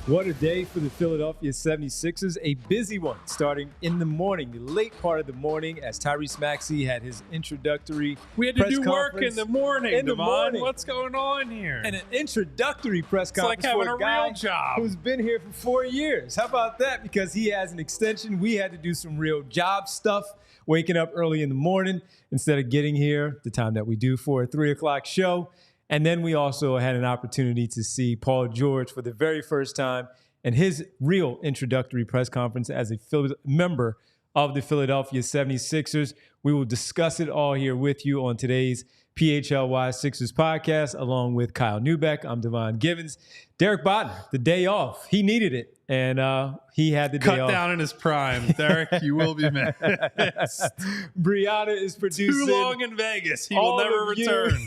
What a day for the Philadelphia 76ers. A busy one starting in the morning, the late part of the morning, as Tyrese Maxey had his introductory We had to do work in the morning, Devon. What's going on here? And an introductory press conference like having for a guy real job who's been here for 4 years. How about that? Because he has an extension. We had to do some real job stuff, waking up early in the morning instead of getting here the time that we do for a 3 o'clock show. And then we also had an opportunity to see Paul George for the very first time and his real introductory press conference as a member of the Philadelphia 76ers. We will discuss it all here with you on today's PHLY Sixers podcast, along with Kyle Neubeck. I'm Devon Givens. Derek Botten, the day off. He needed it, and he had the day off. Cut down in his prime. Derek, you will be missed. Brianna is producing. Too long in Vegas. He will never return.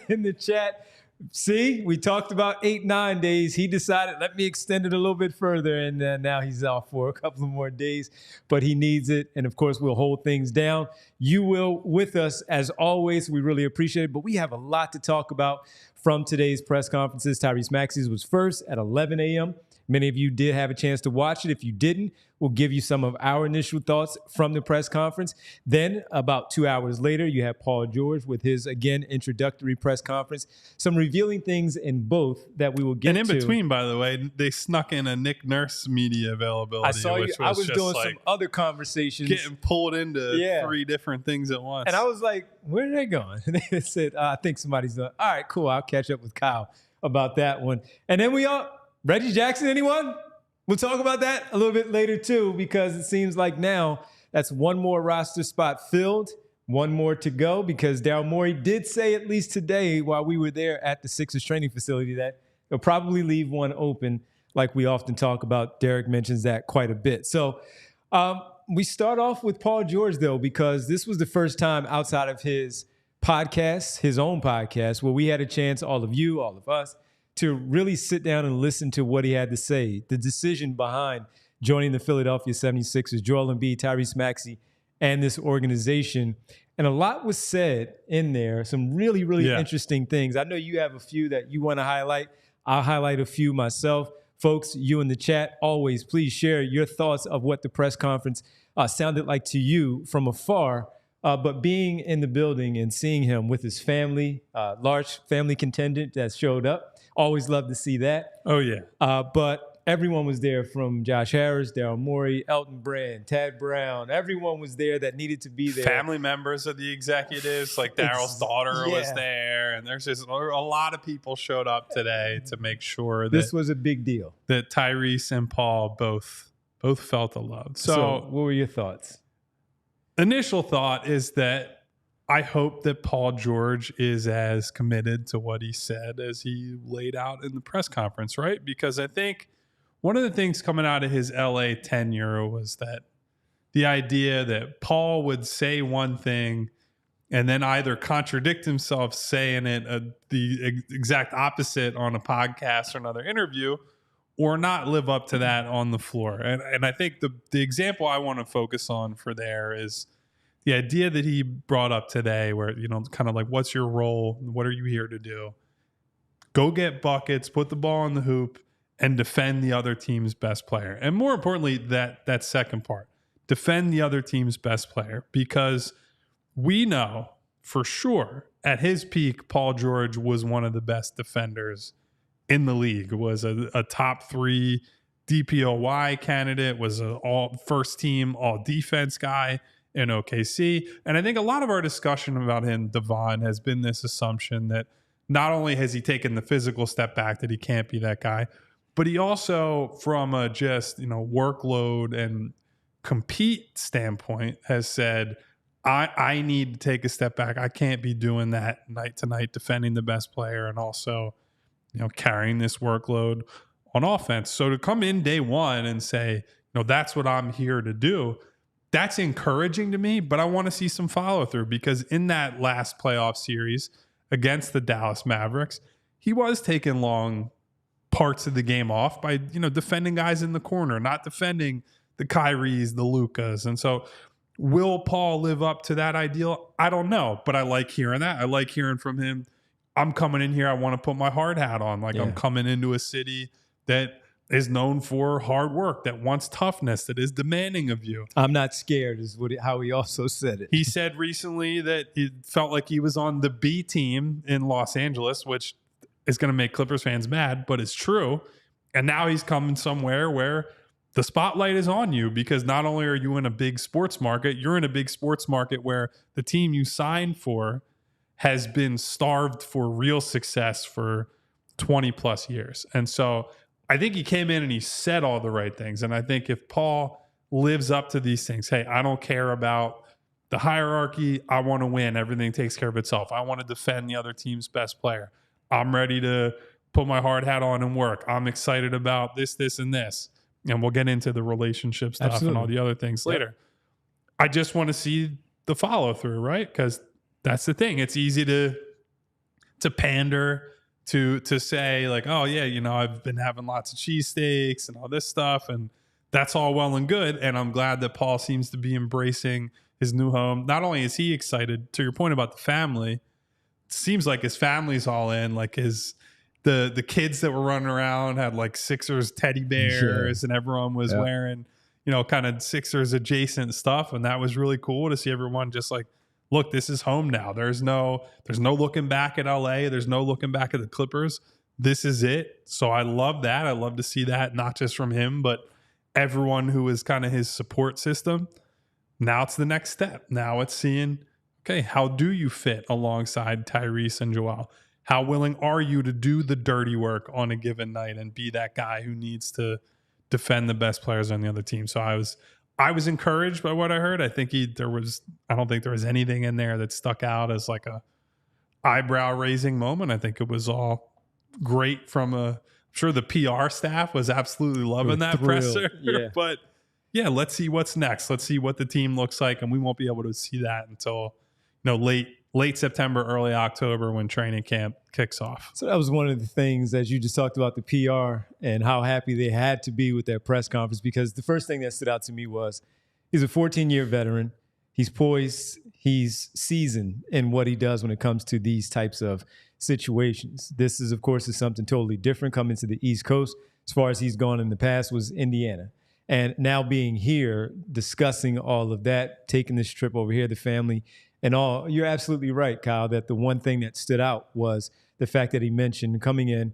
In the chat. See, we talked about 8-9 days. He decided, let me extend it a little bit further, and now he's off for a couple of more days, but he needs it. And, of course, we'll hold things down. You will with us, as always. We really appreciate it, but we have a lot to talk about from today's press conferences. Tyrese Maxey's was first at 11 a.m. Many of you did have a chance to watch it. If you didn't, we'll give you some of our initial thoughts from the press conference. Then, about 2 hours later, you have Paul George with his, again, introductory press conference. Some revealing things in both that we will get to. And in between, by the way, they snuck in a Nick Nurse media availability. I saw you. I was doing some other conversations. Getting pulled into 3 different things at once. And I was like, where are they going? And they said, I think somebody's done. All right, cool. I'll catch up with Kyle about that one. And then we all... Reggie Jackson, anyone? We'll talk about that a little bit later, too, because it seems like now that's one more roster spot filled, one more to go, because Daryl Morey did say, at least today, while we were there at the Sixers training facility, that he'll probably leave one open, like we often talk about. Derek mentions that quite a bit. So we start off with Paul George, though, because this was the first time outside of his podcast, his own podcast, where we had a chance, all of you, all of us, to really sit down and listen to what he had to say, the decision behind joining the Philadelphia 76ers, Joel Embiid, Tyrese Maxey, and this organization. And a lot was said in there, some really, really interesting things. I know you have a few that you want to highlight. I'll highlight a few myself. Folks, you in the chat, always please share your thoughts of what the press conference sounded like to you from afar. But being in the building and seeing him with his family, large family contingent that showed up, always love to see that. Oh, yeah. But everyone was there, from Josh Harris, Daryl Morey, Elton Brand, Tad Brown. Everyone was there that needed to be there. Family members of the executives, like Daryl's daughter was there. And there's just a lot of people showed up today to make sure that this was a big deal. That Tyrese and Paul both felt the love. So what were your thoughts? Initial thought is that I hope that Paul George is as committed to what he said as he laid out in the press conference, right? Because I think one of the things coming out of his LA tenure was that the idea that Paul would say one thing and then either contradict himself saying it the exact opposite on a podcast or another interview, or not live up to that on the floor. And I think the example I want to focus on for there is the idea that he brought up today, where, kind of like, what's your role? What are you here to do? Go get buckets, put the ball in the hoop, and defend the other team's best player. And more importantly, that second part, defend the other team's best player, because we know for sure at his peak, Paul George was one of the best defenders in the league, was a top 3 DPOY candidate, was an all first team, all defense guy in OKC. And I think a lot of our discussion about him, Devon, has been this assumption that not only has he taken the physical step back, that he can't be that guy, but he also, from a just, workload and compete standpoint, has said, I need to take a step back. I can't be doing that night to night, defending the best player and also, carrying this workload on offense. So to come in day one and say, that's what I'm here to do, that's encouraging to me, but I want to see some follow through, because in that last playoff series against the Dallas Mavericks, he was taking long parts of the game off by, defending guys in the corner, not defending the Kyries, the Lukas. And so will Paul live up to that ideal? I don't know, but I like hearing that. I like hearing from him. I'm coming in here, I want to put my hard hat on. I'm coming into a city that is known for hard work, that wants toughness, that is demanding of you. I'm not scared is how he also said it. He said recently that it felt like he was on the B team in Los Angeles, which is going to make Clippers fans mad, but it's true. And now he's coming somewhere where the spotlight is on you, because not only are you in a big sports market, you're in a big sports market where the team you signed for has been starved for real success for 20 plus years. And so I think he came in and he said all the right things. And I think if Paul lives up to these things, hey, I don't care about the hierarchy. I want to win. Everything takes care of itself. I want to defend the other team's best player. I'm ready to put my hard hat on and work. I'm excited about this, this, and this. And we'll get into the relationship stuff and all the other things later. I just want to see the follow through, right? Because that's the thing. It's easy to pander, to say like, oh yeah, I've been having lots of cheesesteaks and all this stuff, and that's all well and good. And I'm glad that Paul seems to be embracing his new home. Not only is he excited, to your point about the family, it seems like his family's all in. Like the kids that were running around had like Sixers teddy bears, and everyone was wearing, kind of Sixers adjacent stuff. And that was really cool to see everyone just like, look, this is home now. There's no looking back at LA. There's no looking back at the Clippers. This is it. So I love that. I love to see that, not just from him, but everyone who is kind of his support system. Now it's the next step. Now it's seeing, okay, how do you fit alongside Tyrese and Joel? How willing are you to do the dirty work on a given night and be that guy who needs to defend the best players on the other team? So I was encouraged by what I heard. I don't think there was anything in there that stuck out as like a eyebrow raising moment. I think it was all great I'm sure the PR staff was absolutely loving that presser. Yeah. But yeah, let's see what's next. Let's see what the team looks like. And we won't be able to see that until, late September, early October, when training camp kicks off. So that was one of the things, as you just talked about the PR and how happy they had to be with their press conference, because the first thing that stood out to me was he's a 14-year veteran. He's poised. He's seasoned in what he does when it comes to these types of situations. This is, of course, something totally different coming to the East Coast. As far as he's gone in the past was Indiana. And now being here, discussing all of that, taking this trip over here, the family and all, you're absolutely right, Kyle, that the one thing that stood out was the fact that he mentioned coming in,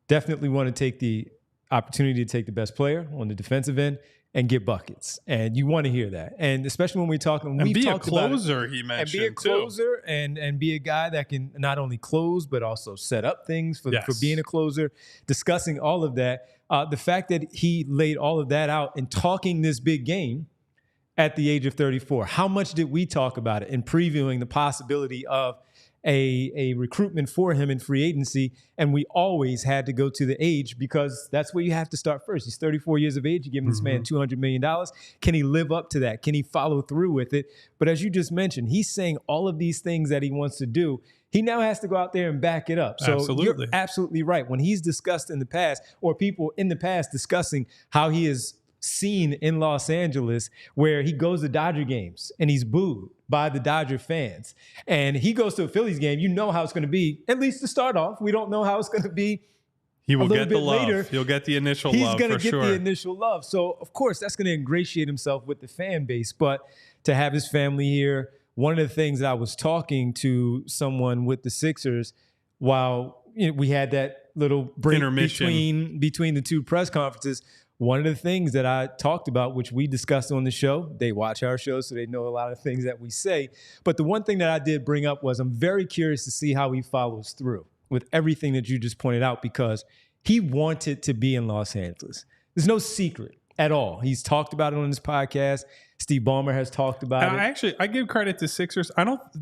definitely want to take the opportunity to take the best player on the defensive end and get buckets. And you want to hear that. And especially when we're talking, and be a closer, he mentioned, and be a closer and be a guy that can not only close, but also set up things for being a closer, discussing all of that. The fact that he laid all of that out and talking this big game at the age of 34. How much did we talk about it in previewing the possibility of a recruitment for him in free agency? And we always had to go to the age, because that's where you have to start first. He's 34 years of age. You're giving this man $200 million. Can he live up to that? Can he follow through with it? But as you just mentioned, he's saying all of these things that he wants to do. He now has to go out there and back it up. So you're absolutely right. When he's discussed in the past, or people in the past discussing how he is seen in Los Angeles, where he goes to Dodger games and he's booed by the Dodger fans, and he goes to a Phillies game, you know how it's going to be, at least to start off. We don't know how it's going to be. He will get the love. Later. He'll get the initial love. He's going to get the initial love. So, of course, that's going to ingratiate himself with the fan base. But to have his family here, one of the things that I was talking to someone with the Sixers while we had that little break between the two press conferences, one of the things that I talked about, which we discussed on the show, they watch our show, so they know a lot of things that we say. But the one thing that I did bring up was I'm very curious to see how he follows through with everything that you just pointed out, because he wanted to be in Los Angeles. There's no secret at all. He's talked about it on his podcast. Steve Ballmer has talked about it. I give credit to Sixers.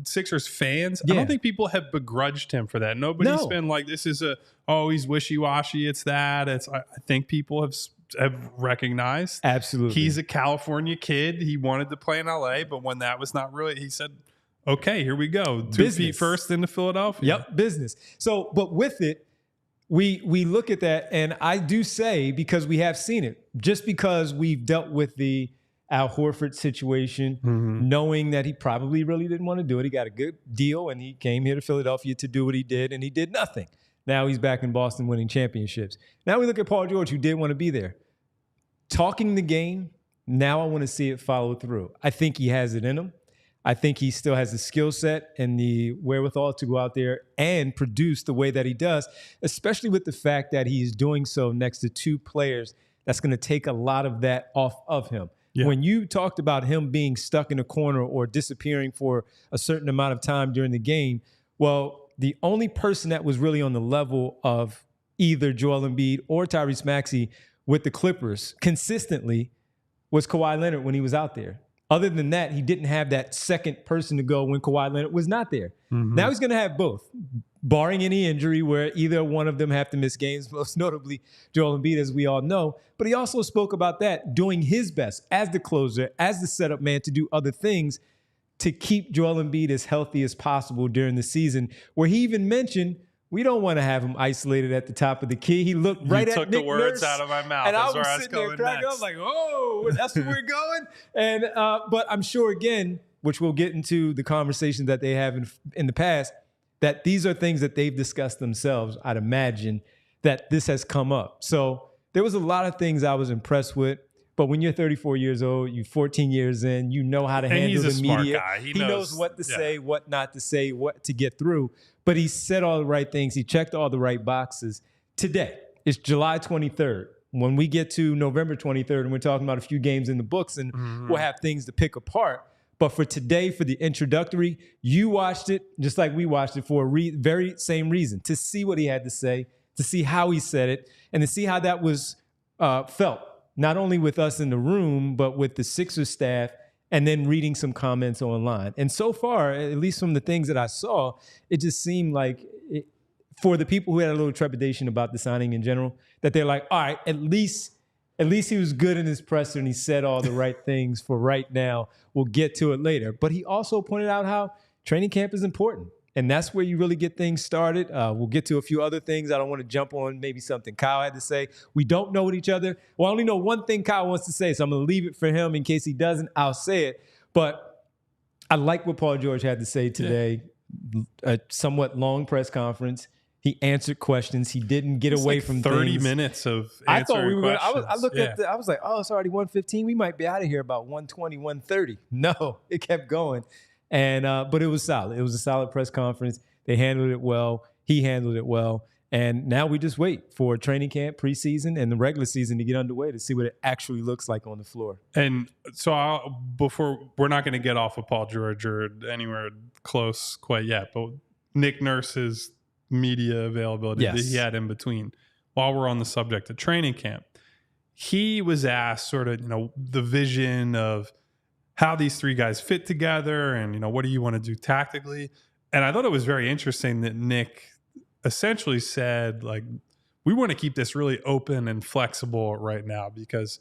Sixers fans. Yeah. I don't think people have begrudged him for that. Nobody's been like, this is he's wishy-washy. It's that. I think people have recognized. Absolutely. He's a California kid. He wanted to play in LA, but when that was not really, he said, okay, here we go. 2 feet first into Philadelphia. Yep, business. So, but with it, we look at that, and I do say, because we have seen it, just because we've dealt with the Al Horford situation, knowing that he probably really didn't want to do it. He got a good deal, and he came here to Philadelphia to do what he did, and he did nothing. Now he's back in Boston winning championships. Now we look at Paul George, who did want to be there. Talking the game, now I want to see it follow through. I think he has it in him. I think he still has the skill set and the wherewithal to go out there and produce the way that he does, especially with the fact that he's doing so next to two players that's going to take a lot of that off of him. Yeah. When you talked about him being stuck in a corner or disappearing for a certain amount of time during the game, well, the only person that was really on the level of either Joel Embiid or Tyrese Maxey with the Clippers consistently was Kawhi Leonard when he was out there. Other than that, he didn't have that second person to go when Kawhi Leonard was not there. Mm-hmm. Now he's going to have both, barring any injury where either one of them have to miss games, most notably Joel Embiid, as we all know. But he also spoke about that, doing his best as the closer, as the setup man to do other things to keep Joel Embiid as healthy as possible during the season, where he even mentioned, we don't want to have him isolated at the top of the key. He looked right at Nick Nurse. You took the words out of my mouth. And I was sitting there cracking up like, oh, that's where we're going? And but I'm sure, again, which we'll get into the conversations that they have in the past, that these are things that they've discussed themselves, I'd imagine, that this has come up. So there was a lot of things I was impressed with. But when you're 34 years old, you're 14 years in, you know how to handle the media. Guy. He knows what to say, what not to say, what to get through. But he said all the right things. He checked all the right boxes. Today, it's July 23rd. When we get to November 23rd, and we're talking about a few games in the books, and we'll have things to pick apart. But for today, for the introductory, you watched it just like we watched it for a very same reason, to see what he had to say, to see how he said it, and to see how that was felt. Not only with us in the room, but with the Sixers staff, and then reading some comments online. And so far, at least from the things that I saw, it just seemed like for the people who had a little trepidation about the signing in general, that they're like, all right, at least he was good in his presser and he said all the right things for right now. We'll get to it later. But he also pointed out how training camp is important. And that's where you really get things started. We'll get to a few other things. I don't want to jump on maybe something Kyle had to say. We don't know what each other. Well, I only know one thing Kyle wants to say, so I'm going to leave it for him. In case he doesn't, I'll say it. But I like what Paul George had to say today. Yeah. A somewhat long press conference. He answered questions. He didn't get away from 30 things. minutes of answering I thought we were questions. I looked at I was like, oh, it's already 1:15. We might be out of here about 1:20, 1:30. No, it kept going. And but it was solid. It was a solid press conference. They handled it well. He handled it well. And now we just wait for training camp, preseason, and the regular season to get underway to see what it actually looks like on the floor. And so we're not going to get off of Paul George or anywhere close quite yet, but Nick Nurse's media availability that he had in between, while we're on the subject of training camp, he was asked sort of, the vision of how these three guys fit together and, what do you want to do tactically? And I thought it was very interesting that Nick essentially said, like, we want to keep this really open and flexible right now because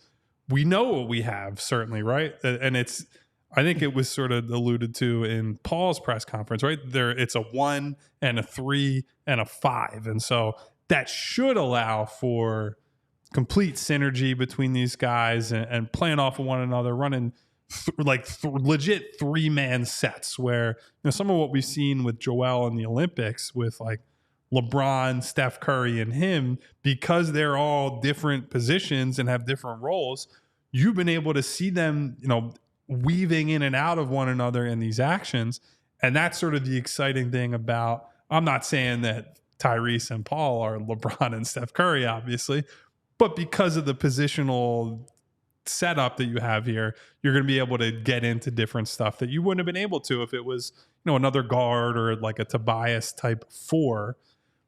we know what we have, certainly, right? And I think it was sort of alluded to in Paul's press conference, right? It's a 1 and a 3 and a 5. And so that should allow for complete synergy between these guys and playing off of one another, running legit 3-man sets where some of what we've seen with Joel in the Olympics with like LeBron, Steph Curry, and him, because they're all different positions and have different roles, you've been able to see them, weaving in and out of one another in these actions. And that's sort of the exciting thing about, I'm not saying that Tyrese and Paul are LeBron and Steph Curry, obviously, but because of the positional setup that you have here, you're going to be able to get into different stuff that you wouldn't have been able to if it was, another guard or like a Tobias type 4.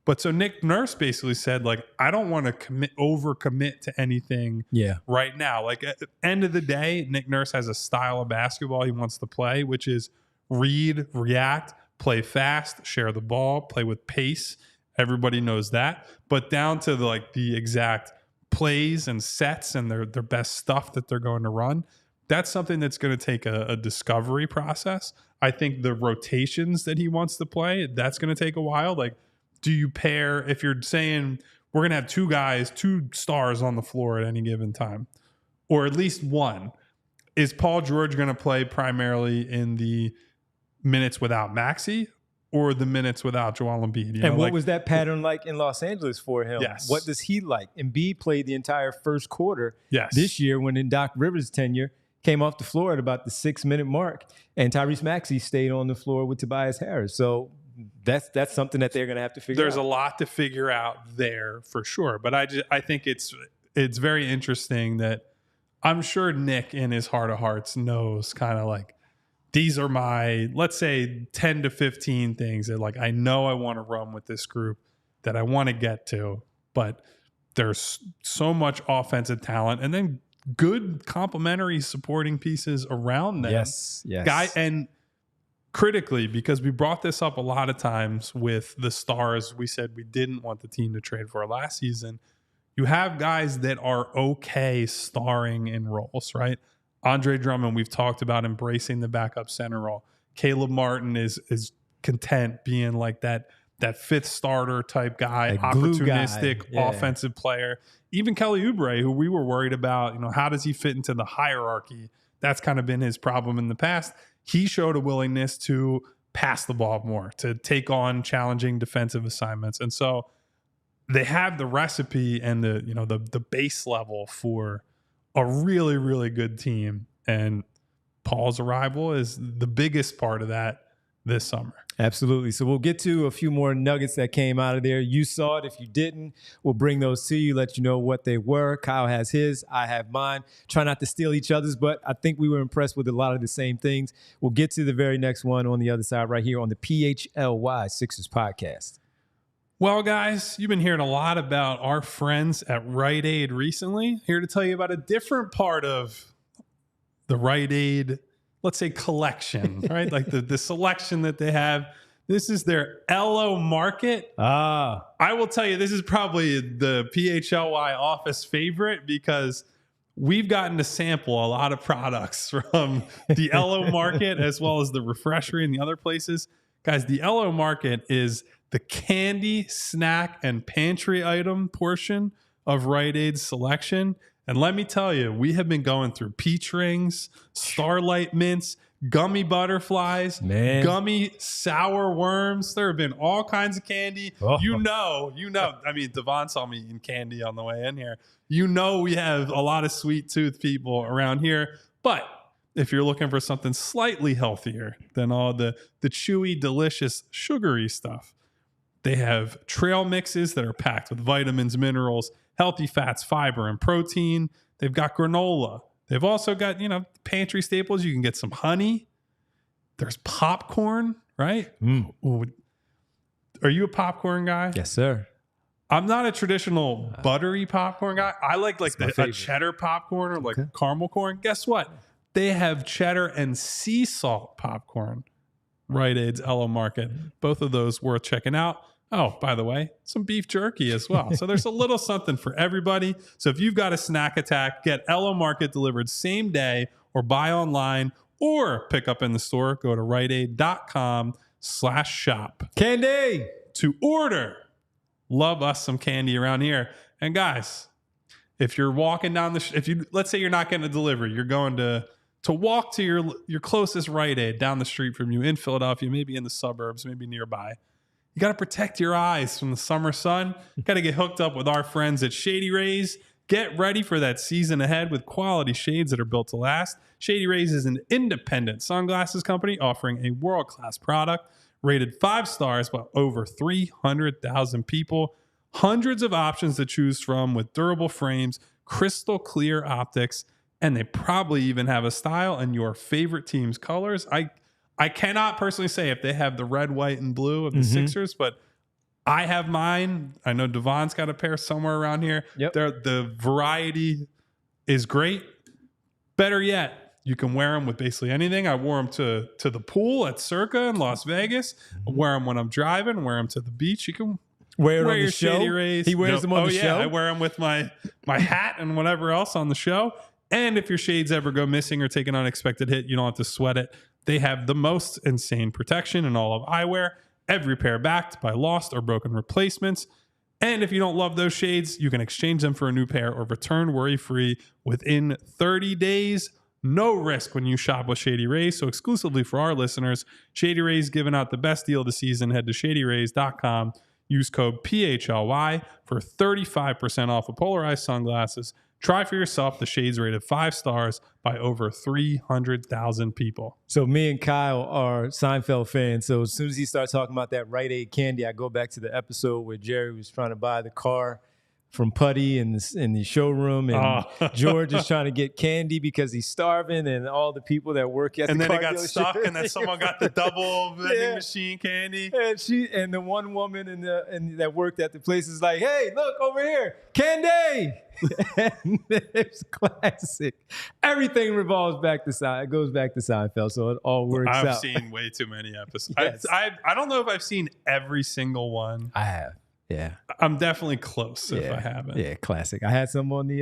But so Nick Nurse basically said, like, I don't want to overcommit to anything right now. Like, at the end of the day, Nick Nurse has a style of basketball he wants to play, which is read, react, play fast, share the ball, play with pace. Everybody knows that. But down to the exact plays and sets and their best stuff that they're going to run, that's something that's going to take a discovery process. I think the rotations that he wants to play, that's going to take a while. Like, do you pair, if you're saying we're going to have 2 stars on the floor at any given time, or at least one, is Paul George going to play primarily in the minutes without Maxey? or the minutes without Joel Embiid. And what was that pattern like in Los Angeles for him? Yes. What does he like? Embiid played the entire first quarter Yes. this year when in Doc Rivers' tenure, came off the floor at about the 6-minute mark, and Tyrese Maxey stayed on the floor with Tobias Harris. So that's something that they're going to have to figure out. There's a lot to figure out there for sure. But I think it's very interesting that I'm sure Nick in his heart of hearts knows kind of like, these are my, let's say 10 to 15 things that like, I know I want to run with this group that I want to get to, but there's so much offensive talent and then good complementary supporting pieces around them. Yes. And critically, because we brought this up a lot of times with the stars we said we didn't want the team to trade for last season, you have guys that are okay starring in roles, right? Andre Drummond, we've talked about embracing the backup center role. Caleb Martin is content being like that fifth starter type guy, opportunistic offensive player. Even Kelly Oubre, who we were worried about, how does he fit into the hierarchy? That's kind of been his problem in the past. He showed a willingness to pass the ball more, to take on challenging defensive assignments. And so they have the recipe and the base level for a really, really good team. And Paul's arrival is the biggest part of that this summer. Absolutely. So we'll get to a few more nuggets that came out of there. You saw it. If you didn't, we'll bring those to you, let you know what they were. Kyle has his, I have mine. Try not to steal each other's, but I think we were impressed with a lot of the same things. We'll get to the very next one on the other side right here on the PHLY Sixers podcast. Well, guys, you've been hearing a lot about our friends at Rite Aid recently. Here to tell you about a different part of the Rite Aid, let's say, collection, right? Like the selection that they have. This is their LO Market. I will tell you, this is probably the PHLY office favorite because we've gotten to sample a lot of products from the LO Market as well as the Refreshery and the other places. Guys, the LO Market is the candy, snack, and pantry item portion of Rite Aid's selection. And let me tell you, we have been going through peach rings, Starlight mints, gummy butterflies, gummy sour worms. There have been all kinds of candy. You know. I mean, Devon saw me eating candy on the way in here. We have a lot of sweet tooth people around here. But if you're looking for something slightly healthier than all the chewy, delicious, sugary stuff, they have trail mixes that are packed with vitamins, minerals, healthy fats, fiber, and protein. They've got granola. They've also got, pantry staples. You can get some honey. There's popcorn, right? Ooh. Are you a popcorn guy? Yes, sir. I'm not a traditional buttery popcorn guy. I like a cheddar popcorn or caramel corn. Guess what? They have cheddar and sea salt popcorn. Rite Aid's LO Market. Both of those worth checking out. Oh, by the way, some beef jerky as well. So there's a little something for everybody. So if you've got a snack attack, get LO Market delivered same day or buy online or pick up in the store. Go to riteaid.com/shop. Candy! To order. Love us some candy around here. And guys, if you're walking down let's say you're not getting a delivery, you're going to walk to your closest Rite Aid down the street from you in Philadelphia, maybe in the suburbs, maybe nearby. You got to protect your eyes from the summer sun. You got to get hooked up with our friends at Shady Rays. Get ready for that season ahead with quality shades that are built to last. Shady Rays is an independent sunglasses company offering a world-class product rated 5 stars by over 300,000 people. Hundreds of options to choose from with durable frames, crystal clear optics, and they probably even have a style in your favorite team's colors. I cannot personally say if they have the red, white, and blue of the Sixers, but I have mine. I know Devon's got a pair somewhere around here. Yep. The variety is great. Better yet, you can wear them with basically anything. I wore them to the pool at Circa in Las Vegas. I wear them when I'm driving. Wear them to the beach. You can wear your on the show. Shady Rays. He wears them on the show. I wear them with my hat and whatever else on the show. And if your shades ever go missing or take an unexpected hit, you don't have to sweat it. They have the most insane protection in all of eyewear. Every pair backed by lost or broken replacements. And if you don't love those shades, you can exchange them for a new pair or return worry-free within 30 days. no risk when you shop with Shady Rays. So exclusively for our listeners, Shady Rays giving out the best deal of the season. Head to shadyrays.com. Use code PHLY for 35% off of polarized sunglasses. Try for yourself. The shades rated 5 stars by over 300,000 people. So me and Kyle are Seinfeld fans. So as soon as he starts talking about that Rite Aid candy, I go back to the episode where Jerry was trying to buy the car from Putty in the showroom, and George is trying to get candy because he's starving, and all the people that work at and the car car dealership. And then it got stuck, and then someone got the double vending machine candy. And the one woman that worked at the place is like, "Hey, look over here, candy!" And it's classic. Everything revolves back to Seinfeld. It goes back to Seinfeld, so it all works out. I've seen way too many episodes. Yes. I don't know if I've seen every single one. I have. Yeah, I'm definitely close if I haven't. Yeah, classic. I had some on the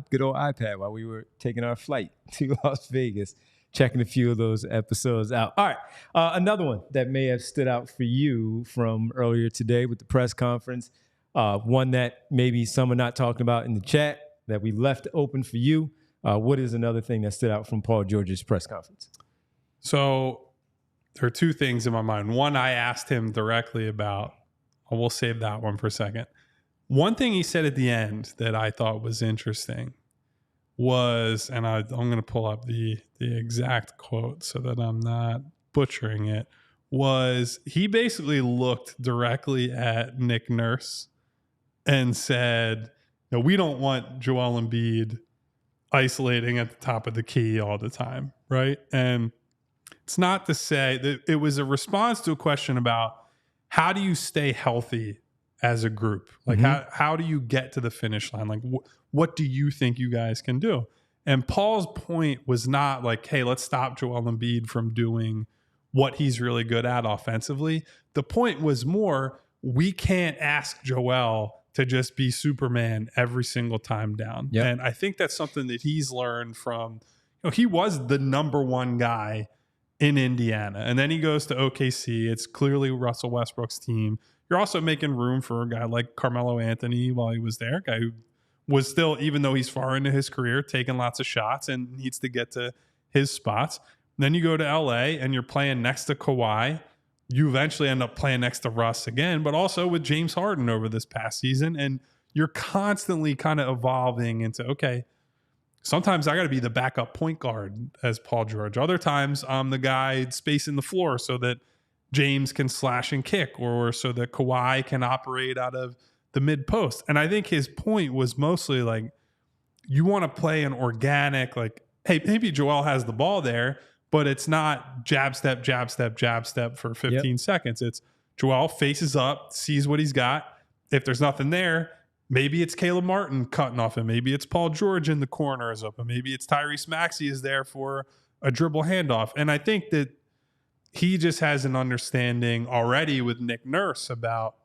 good old iPad while we were taking our flight to Las Vegas, checking a few of those episodes out. All right, another one that may have stood out for you from earlier today with the press conference, one that maybe some are not talking about in the chat that we left open for you. What is another thing that stood out from Paul George's press conference? So there are two things in my mind. One, I asked him directly about. We'll save that one for a second. One thing he said at the end that I thought was interesting was, and I'm going to pull up the exact quote so that I'm not butchering it, was he basically looked directly at Nick Nurse and said, "No, we don't want Joel Embiid isolating at the top of the key all the time," right? And it's not to say that it was a response to a question about how do you stay healthy as a group? Like, how do you get to the finish line? Like, what do you think you guys can do? And Paul's point was not like, hey, let's stop Joel Embiid from doing what he's really good at offensively. The point was more, we can't ask Joel to just be Superman every single time down. Yep. And I think that's something that he's learned from, he was the number one guy in Indiana. And then he goes to OKC. It's clearly Russell Westbrook's team. You're also making room for a guy like Carmelo Anthony while he was there, a guy who was still, even though he's far into his career, taking lots of shots and needs to get to his spots. And then you go to LA and you're playing next to Kawhi. You eventually end up playing next to Russ again, but also with James Harden over this past season. And you're constantly kind of evolving into, okay, sometimes I got to be the backup point guard as Paul George. Other times I'm the guy spacing the floor so that James can slash and kick, or so that Kawhi can operate out of the mid post. And I think his point was mostly like, you want to play an organic, like, hey, maybe Joel has the ball there, but it's not jab step, jab step, jab step for 15 seconds. It's Joel faces up, sees what he's got. If there's nothing there, maybe it's Caleb Martin cutting off him. Maybe it's Paul George in the corners open. Maybe it's Tyrese Maxey is there for a dribble handoff. And I think that he just has an understanding already with Nick Nurse about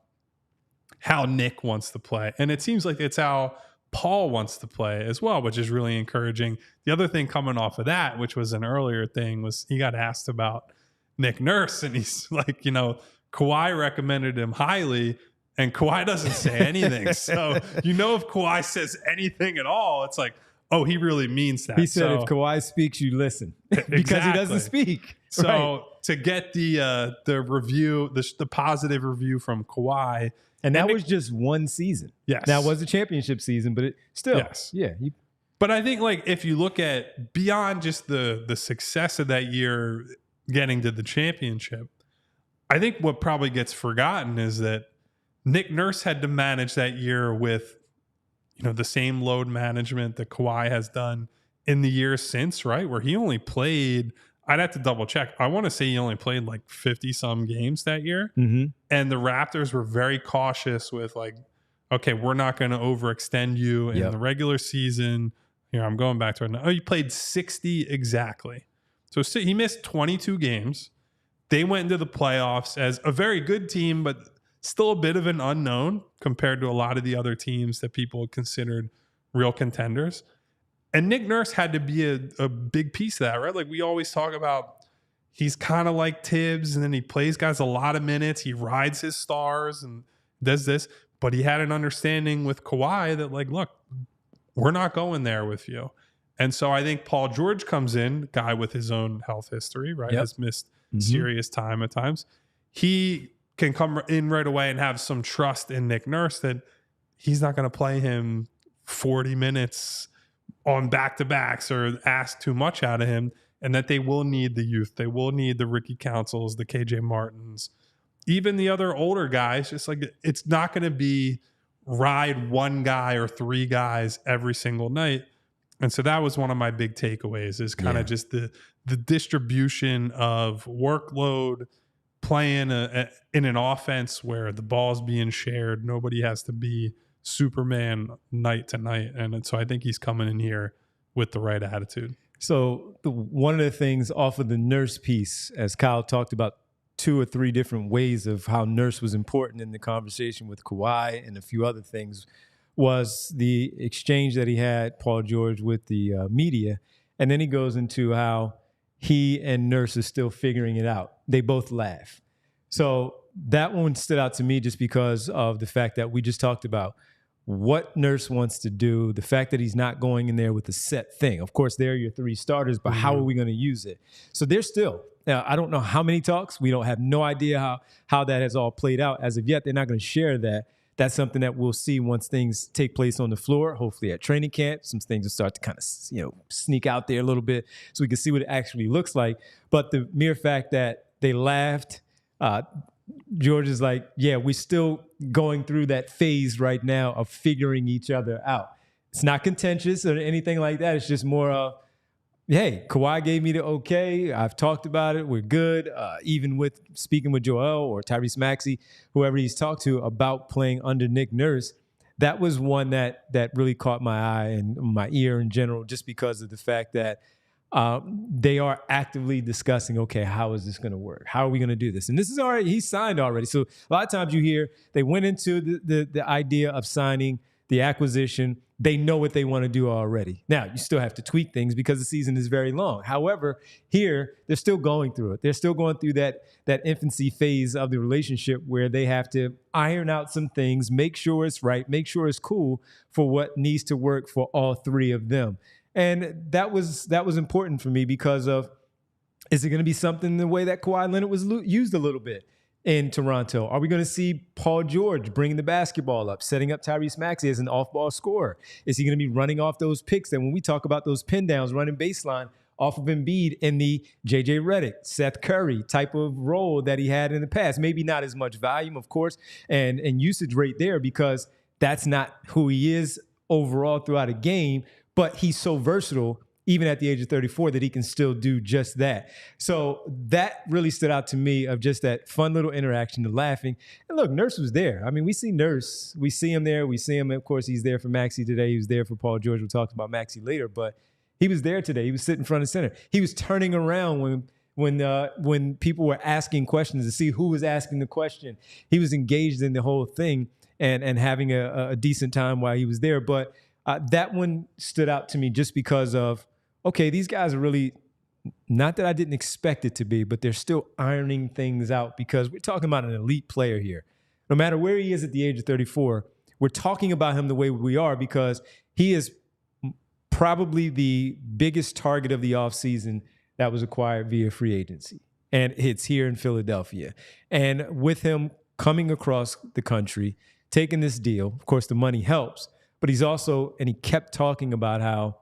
how Nick wants to play. And it seems like it's how Paul wants to play as well, which is really encouraging. The other thing coming off of that, which was an earlier thing, was he got asked about Nick Nurse. And he's like, Kawhi recommended him highly. And Kawhi doesn't say anything. So, if Kawhi says anything at all, it's like, oh, he really means that. He said if Kawhi speaks, you listen. Because he doesn't speak. So to get the review, the positive review from Kawhi. And that was just one season. Yes. Now it was a championship season, but it still. Yes. Yeah. But I think if you look at beyond just the success of that year getting to the championship, I think what probably gets forgotten is that Nick Nurse had to manage that year with, the same load management that Kawhi has done in the years since, right? Where he only played, I'd have to double check. I want to say he only played 50 some games that year. Mm-hmm. And the Raptors were very cautious with okay, we're not going to overextend you in the regular season. Here, I'm going back to it now. Oh, he played 60 exactly. So he missed 22 games. They went into the playoffs as a very good team, but still a bit of an unknown compared to a lot of the other teams that people considered real contenders. And Nick Nurse had to be a big piece of that, right? Like we always talk about, he's kind of like Tibbs, and then he plays guys a lot of minutes. He rides his stars and does this. But he had an understanding with Kawhi that look, we're not going there with you. And so I think Paul George comes in, guy with his own health history, right? Yep. Has missed serious time at times. He can come in right away and have some trust in Nick Nurse that he's not going to play him 40 minutes on back-to-backs or ask too much out of him, and that they will need the youth. They will need the Ricky Councils, the KJ Martins, even the other older guys. Just like, it's not going to be ride one guy or three guys every single night. And so that was one of my big takeaways, is kind of just the distribution of workload, playing in an offense where the ball's being shared. Nobody has to be Superman night to night. And so I think he's coming in here with the right attitude. So one of the things off of the Nurse piece, as Kyle talked about 2 or 3 different ways of how Nurse was important in the conversation with Kawhi and a few other things, was the exchange that he had, Paul George, with the media. And then he goes into how he and Nurse are still figuring it out. They both laugh. So that one stood out to me just because of the fact that we just talked about what Nurse wants to do, the fact that he's not going in there with a set thing. Of course, they're your 3 starters, but how are we going to use it? So they're still, I don't know how many talks. We don't have no idea how that has all played out. As of yet, they're not going to share that. That's something that we'll see once things take place on the floor, hopefully at training camp. Some things will start to kind of, sneak out there a little bit so we can see what it actually looks like. But the mere fact that they laughed, George is like, yeah, we're still going through that phase right now of figuring each other out. It's not contentious or anything like that. It's just more hey, Kawhi gave me the okay. I've talked about it. We're good. Even with speaking with Joel or Tyrese Maxey, whoever he's talked to about playing under Nick Nurse, that was one that really caught my eye and my ear in general, just because of the fact that they are actively discussing, okay, how is this going to work? How are we going to do this? And this is already, he's signed already. So a lot of times you hear they went into the idea of signing, the acquisition. They know what they want to do already. Now, you still have to tweak things because the season is very long. However, here, they're still going through it. They're still going through that infancy phase of the relationship where they have to iron out some things, make sure it's right, make sure it's cool for what needs to work for all 3 of them. And that was important for me because of, is it going to be something the way that Kawhi Leonard was used a little bit in Toronto? Are we going to see Paul George bringing the basketball up, setting up Tyrese Maxey as an off-ball scorer? Is he going to be running off those picks? And when we talk about those pin downs, running baseline off of Embiid in the J.J. Redick, Seth Curry type of role that he had in the past, maybe not as much volume, of course, and usage rate there, because that's not who he is overall throughout a game, but he's so versatile even at the age of 34, that he can still do just that. So that really stood out to me, of just that fun little interaction, the laughing. And look, Nurse was there. I mean, we see Nurse. We see him there. We see him, of course, he's there for Maxey today. He was there for Paul George. We'll talk about Maxey later, but he was there today. He was sitting front and center. He was turning around when people were asking questions to see who was asking the question. He was engaged in the whole thing and having a decent time while he was there. But that one stood out to me just because of, okay, these guys are really, not that I didn't expect it to be, but they're still ironing things out, because we're talking about an elite player here. No matter where he is at the age of 34, we're talking about him the way we are because he is probably the biggest target of the offseason that was acquired via free agency. And it's here in Philadelphia. And with him coming across the country, taking this deal, of course, the money helps, but he's also, and he kept talking about how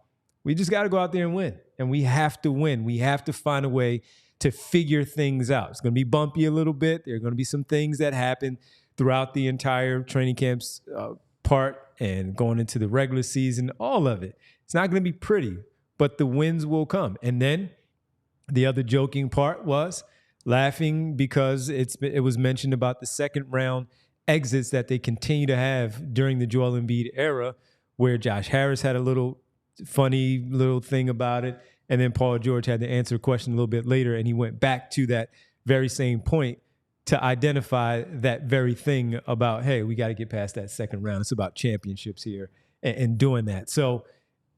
we just got to go out there and win. And we have to win. We have to find a way to figure things out. It's going to be bumpy a little bit. There are going to be some things that happen throughout the entire training camp's part and going into the regular season, all of it. It's not going to be pretty, but the wins will come. And then the other joking part was laughing because it was mentioned about the second round exits that they continue to have during the Joel Embiid era, where Josh Harris had a little funny little thing about it. And then Paul George had to answer a question a little bit later, and he went back to that very same point to identify that very thing about, hey, we got to get past that second round. It's about championships here and doing that. So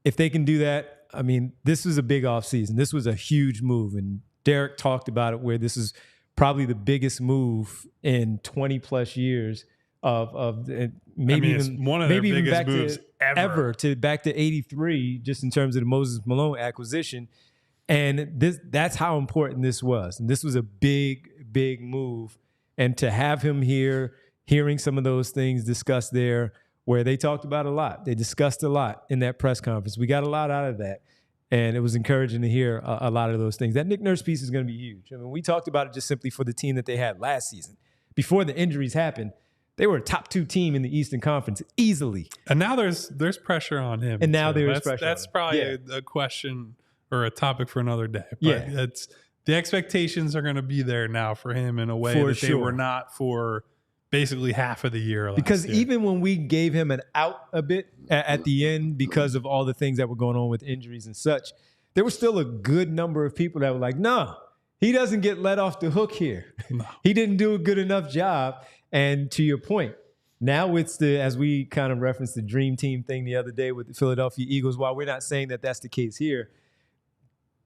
if they can do that, I mean, this was a big offseason. This was a huge move. And Derek talked about it, where this is probably the biggest move in 20 plus years maybe it's even one of maybe their even biggest back moves to back to 83, just in terms of the Moses Malone acquisition. And that's how important this was. And this was a big, big move. And to have him here, hearing some of those things discussed there, where they talked about a lot. They discussed a lot in that press conference. We got a lot out of that. And it was encouraging to hear a lot of those things. That Nick Nurse piece is going to be huge. I mean, we talked about it just simply for the team that they had last season. Before the injuries happened, they were a top 2 team in the Eastern Conference easily. And now there's pressure on him. And now there is pressure. That's probably a question or a topic for another day. But the expectations are going to be there now for him in a way that they were not for basically half of the year last because year. Even when we gave him an out a bit at the end because of all the things that were going on with injuries and such, there was still a good number of people that were like, no, he doesn't get let off the hook here. No. He didn't do a good enough job. And to your point, now it's as we kind of referenced the dream team thing the other day with the Philadelphia Eagles, while we're not saying that that's the case here,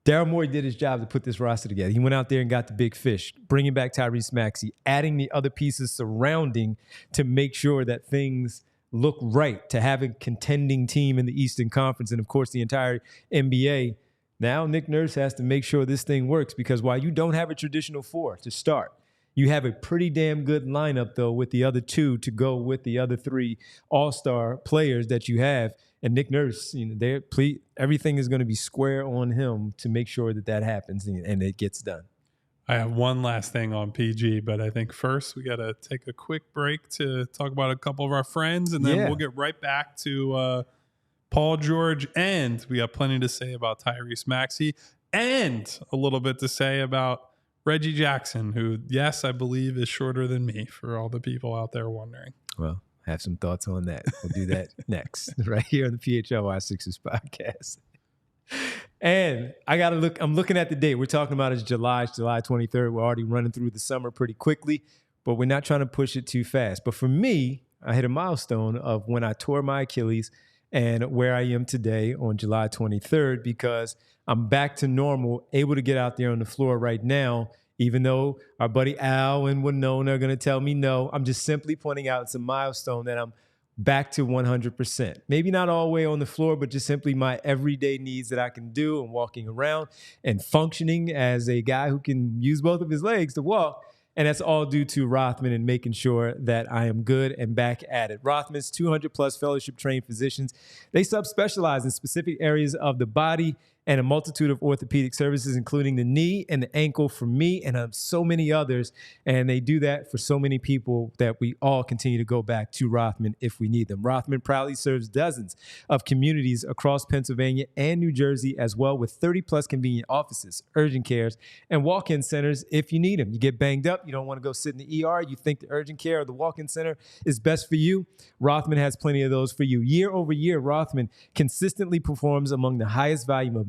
Daryl Morey did his job to put this roster together. He went out there and got the big fish, bringing back Tyrese Maxey, adding the other pieces surrounding to make sure that things look right, to have a contending team in the Eastern Conference and, of course, the entire NBA. Now Nick Nurse has to make sure this thing works because while you don't have a traditional 4 to start, you have a pretty damn good lineup, though, with the other 2 to go with the other 3 all-star players that you have. And Nick Nurse, everything is going to be square on him to make sure that happens and it gets done. I have one last thing on PG, but I think first we got to take a quick break to talk about a couple of our friends, and then we'll get right back to Paul George, and we got plenty to say about Tyrese Maxey and a little bit to say about Reggie Jackson, who, yes, I believe is shorter than me, for all the people out there wondering. Well, I have some thoughts on that. We'll do that next, right here on the PHLY Sixers podcast. And I'm looking at the date. We're talking about it's July 23rd. We're already running through the summer pretty quickly, but we're not trying to push it too fast. But for me, I hit a milestone of when I tore my Achilles and where I am today on July 23rd, because I'm back to normal, able to get out there on the floor right now, even though our buddy Al and Winona are going to tell me no. I'm just simply pointing out it's a milestone that I'm back to 100%. Maybe not all the way on the floor, but just simply my everyday needs that I can do and walking around and functioning as a guy who can use both of his legs to walk. And that's all due to Rothman and making sure that I am good and back at it. Rothman's 200-plus fellowship-trained physicians, they subspecialize in specific areas of the body and a multitude of orthopedic services, including the knee and the ankle for me and so many others. And they do that for so many people that we all continue to go back to Rothman if we need them. Rothman proudly serves dozens of communities across Pennsylvania and New Jersey, as well, with 30-plus convenient offices, urgent cares, and walk-in centers if you need them. You get banged up, you don't want to go sit in the ER, you think the urgent care or the walk-in center is best for you, Rothman has plenty of those for you. Year over year, Rothman consistently performs among the highest volume of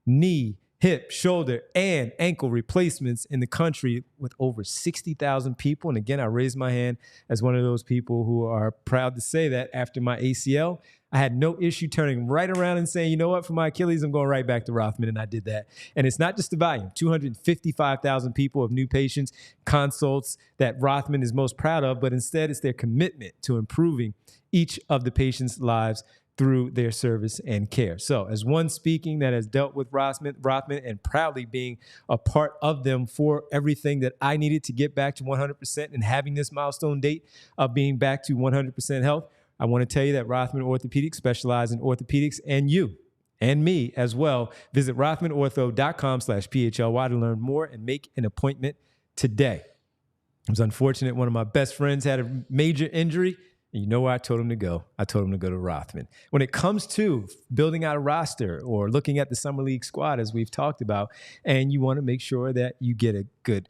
knee, hip, shoulder, and ankle replacements in the country with over 60,000 people. And again, I raise my hand as one of those people who are proud to say that after my ACL, I had no issue turning right around and saying, you know what, for my Achilles, I'm going right back to Rothman. And I did that. And it's not just the volume, 255,000 people of new patients, consults that Rothman is most proud of, but instead it's their commitment to improving each of the patients' lives through their service and care. So as one speaking that has dealt with Rothman and proudly being a part of them for everything that I needed to get back to 100% and having this milestone date of being back to 100% health, I want to tell you that Rothman Orthopedics specialize in orthopedics and you and me as well. Visit rothmanortho.com/PHLY to learn more and make an appointment today. It was unfortunate. One of my best friends had a major injury. And you know where I told him to go? I told him to go to Rothman. When it comes to building out a roster or looking at the Summer League squad, as we've talked about, and you want to make sure that you get a good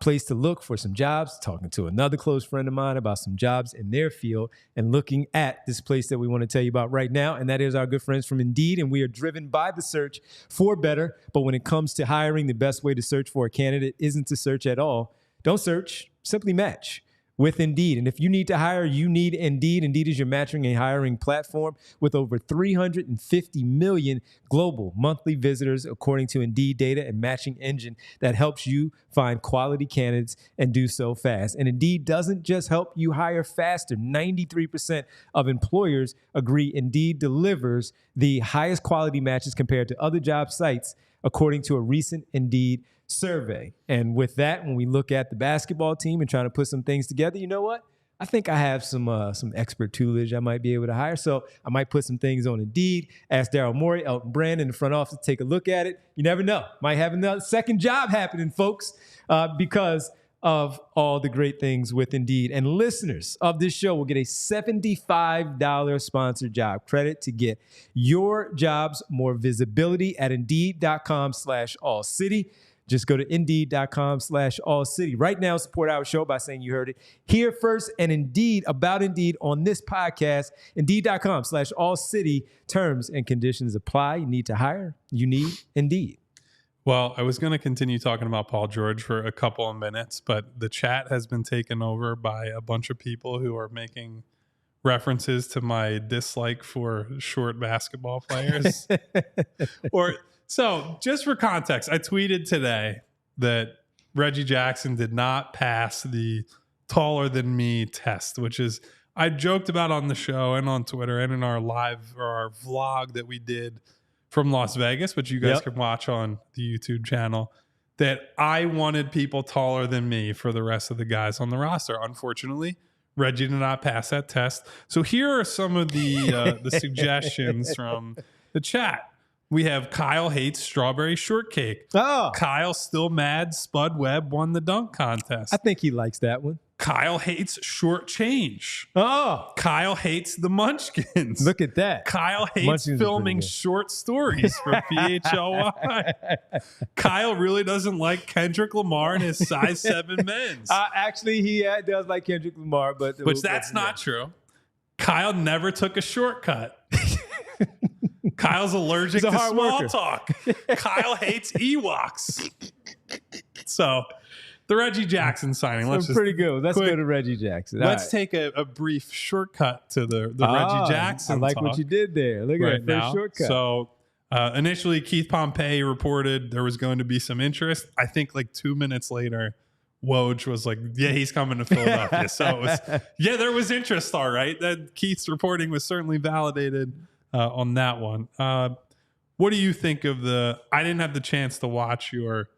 place to look for some jobs, talking to another close friend of mine about some jobs in their field and looking at this place that we want to tell you about right now, and that is our good friends from Indeed, and we are driven by the search for better. But when it comes to hiring, the best way to search for a candidate isn't to search at all. Don't search, simply match. with Indeed. And if you need to hire, you need Indeed. Indeed is your matching and hiring platform with over 350 million global monthly visitors, according to Indeed data and matching engine that helps you find quality candidates and do so fast. And Indeed doesn't just help you hire faster. 93% of employers agree Indeed delivers the highest quality matches compared to other job sites, according to a recent Indeed survey. And with that, when we look at the basketball team and trying to put some things together, you know what? I think I have some expert toolage I might be able to hire. So I might put some things on Indeed, ask Daryl Morey, Elton Brand in the front office to take a look at it. You never know. Might have another second job happening, folks, because of all the great things with Indeed. And listeners of this show will get a $75 sponsored job credit to get your jobs more visibility at Indeed.com/AllCity. Just go to Indeed.com/AllCity. Right now, support our show by saying you heard it here first, and Indeed, about Indeed on this podcast. Indeed.com/AllCity. Terms and conditions apply. You need to hire. You need Indeed. Well, I was going to continue talking about Paul George for a couple of minutes, but the chat has been taken over by a bunch of people who are making references to my dislike for short basketball players. So just for context, I tweeted today that Reggie Jackson did not pass the taller than me test, which is I joked about on the show and on Twitter and in our live or our vlog that we did from Las Vegas, which you guys can watch on the YouTube channel, that I wanted people taller than me for the rest of the guys on the roster. Unfortunately, Reggie did not pass that test. So here are some of the suggestions from the chat. We have Kyle hates strawberry shortcake. Oh, Kyle still mad Spud Webb won the dunk contest. I think he likes that one. Kyle hates short change. Oh, Kyle hates the Munchkins. look at that. Kyle hates Munchkins filming short stories for PHLY. Kyle really doesn't like Kendrick Lamar and his size 7 men's. Actually, he does like Kendrick Lamar, but that's not true. Kyle never took a shortcut. Kyle's allergic to small talk. Kyle hates Ewoks. So the Reggie Jackson signing. Let's pretty good. Let's go to Reggie Jackson. Let's take a brief shortcut to the Reggie Jackson. I like talk what you did there. Look at that shortcut. So initially, Keith Pompey reported there was going to be some interest. I think like 2 minutes later, Woj was like, "Yeah, he's coming to Philadelphia." So it was, there was interest. All right, that Keith's reporting was certainly validated on that one. What do you think of the? I didn't have the chance to watch your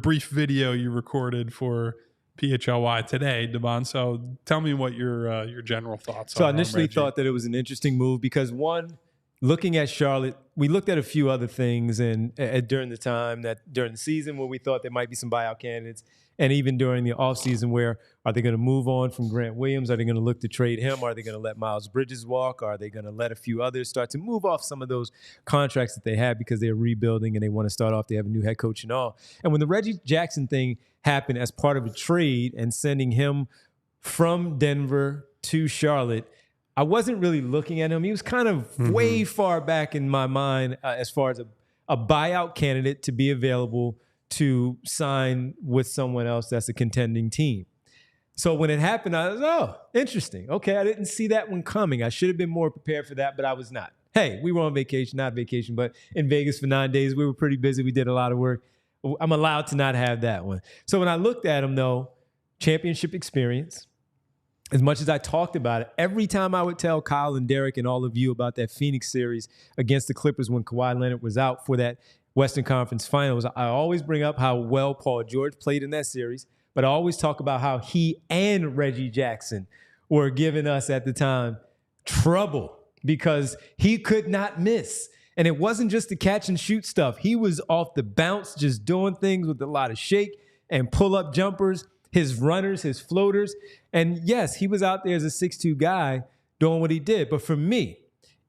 brief video you recorded for PHLY today, Devon. So tell me what your general thoughts are. So I initially thought that it was an interesting move because, one, looking at Charlotte, we looked at a few other things and during the season where we thought there might be some buyout candidates, and even during the offseason where are they going to move on from Grant Williams? Are they going to look to trade him? Are they going to let Miles Bridges walk? Are they going to let a few others start to move off some of those contracts that they have because they're rebuilding and they want to start off? They have a new head coach and all. And when the Reggie Jackson thing happened as part of a trade and sending him from Denver to Charlotte, I wasn't really looking at him. He was kind of way far back in my mind as far as a buyout candidate to be available to sign with someone else that's a contending team. So when it happened, I was, interesting. Okay, I didn't see that one coming. I should have been more prepared for that, but I was not. Hey, we were on vacation, not vacation, but in Vegas for 9 days. We were pretty busy. We did a lot of work. I'm allowed to not have that one. So when I looked at him, though, championship experience, as much as I talked about it, every time I would tell Kyle and Derek and all of you about that Phoenix series against the Clippers when Kawhi Leonard was out for that Western Conference Finals, I always bring up how well Paul George played in that series, but I always talk about how he and Reggie Jackson were giving us at the time trouble because he could not miss. And it wasn't just the catch and shoot stuff. He was off the bounce, just doing things with a lot of shake and pull-up jumpers, his runners, his floaters. And yes, he was out there as a 6'2" guy doing what he did. But for me,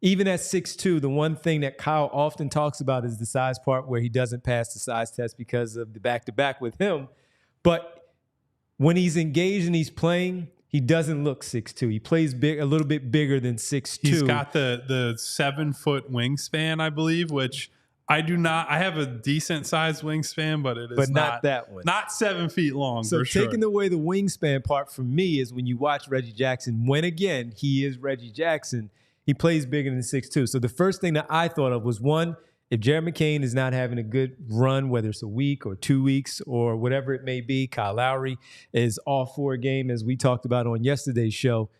even at 6'2", the one thing that Kyle often talks about is the size part where he doesn't pass the size test because of the back-to-back with him. But when he's engaged and he's playing, he doesn't look 6'2". He plays big, a little bit bigger than 6'2". He's got the 7-foot wingspan, I believe, which I do not. I have a decent sized wingspan, but it is But not that one. Not 7 feet long. So for sure. taking away the wingspan part for me is when you watch Reggie Jackson, when again, he is Reggie Jackson, he plays bigger than 6'2". So the first thing that I thought of was, one, if Jared McCain is not having a good run, whether it's a week or 2 weeks or whatever it may be, Kyle Lowry is off for a game, as we talked about on yesterday's show,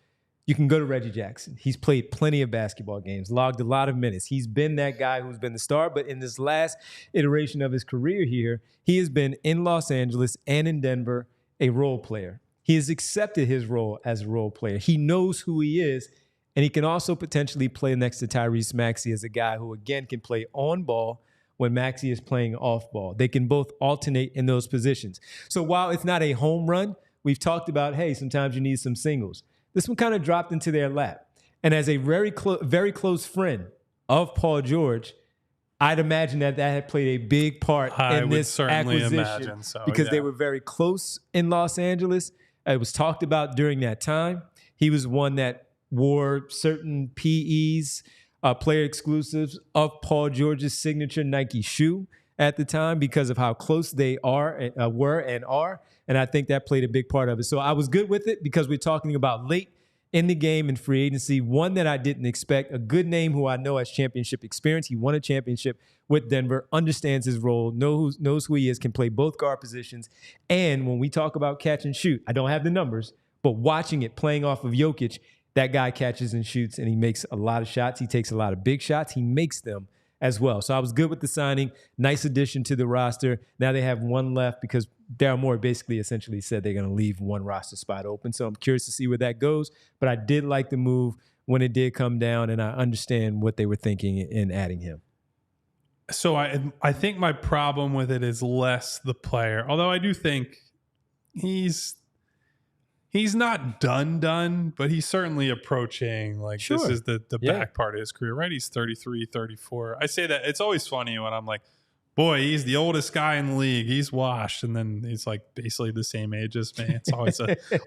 you can go to Reggie Jackson. He's played plenty of basketball games, logged a lot of minutes. He's been that guy who's been the star, but in this last iteration of his career here, he has been in Los Angeles and in Denver a role player. He has accepted his role as a role player. He knows who he is, and he can also potentially play next to Tyrese Maxey as a guy who, again, can play on ball when Maxey is playing off ball. They can both alternate in those positions. So while it's not a home run, we've talked about, hey, sometimes you need some singles. This one kind of dropped into their lap. And as a very close friend of Paul George, I'd imagine that had played a big part in this acquisition because they were very close in Los Angeles. It was talked about during that time. He was one that wore certain PEs, player exclusives of Paul George's signature Nike shoe at the time because of how close they were and are. And I think that played a big part of it. So I was good with it because we're talking about late in the game in free agency, one that I didn't expect, a good name who I know has championship experience. He won a championship with Denver, understands his role, knows who he is, can play both guard positions. And when we talk about catch and shoot, I don't have the numbers, but watching it playing off of Jokic, that guy catches and shoots and he makes a lot of shots. He takes a lot of big shots. He makes them as well. So I was good with the signing. Nice addition to the roster. Now they have one left because Daryl Morey basically essentially said they're going to leave one roster spot open. So I'm curious to see where that goes. But I did like the move when it did come down, and I understand what they were thinking in adding him. So I think my problem with it is less the player, although I do think he's not done, but he's certainly approaching, like, sure. This is the back part of his career, right? He's 33, 34. I say that it's always funny when I'm like, boy, he's the oldest guy in the league. He's washed. And then he's like basically the same age as me. It's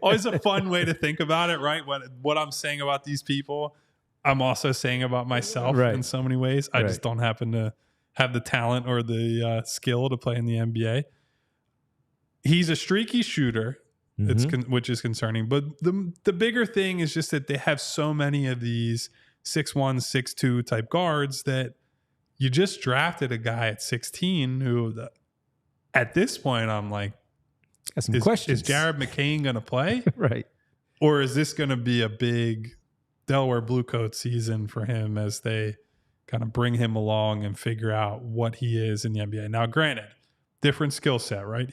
always a fun way to think about it, right? What I'm saying about these people, I'm also saying about myself in so many ways. I just don't happen to have the talent or the skill to play in the NBA. He's a streaky shooter. Which is concerning. But the bigger thing is just that they have so many of these 6'1", 6'2" type guards that you just drafted a guy at 16 who, at this point, I'm like, is Jared McCain going to play? Right. Or is this going to be a big Delaware Bluecoat season for him as they kind of bring him along and figure out what he is in the NBA? Now, granted, different skill set, right?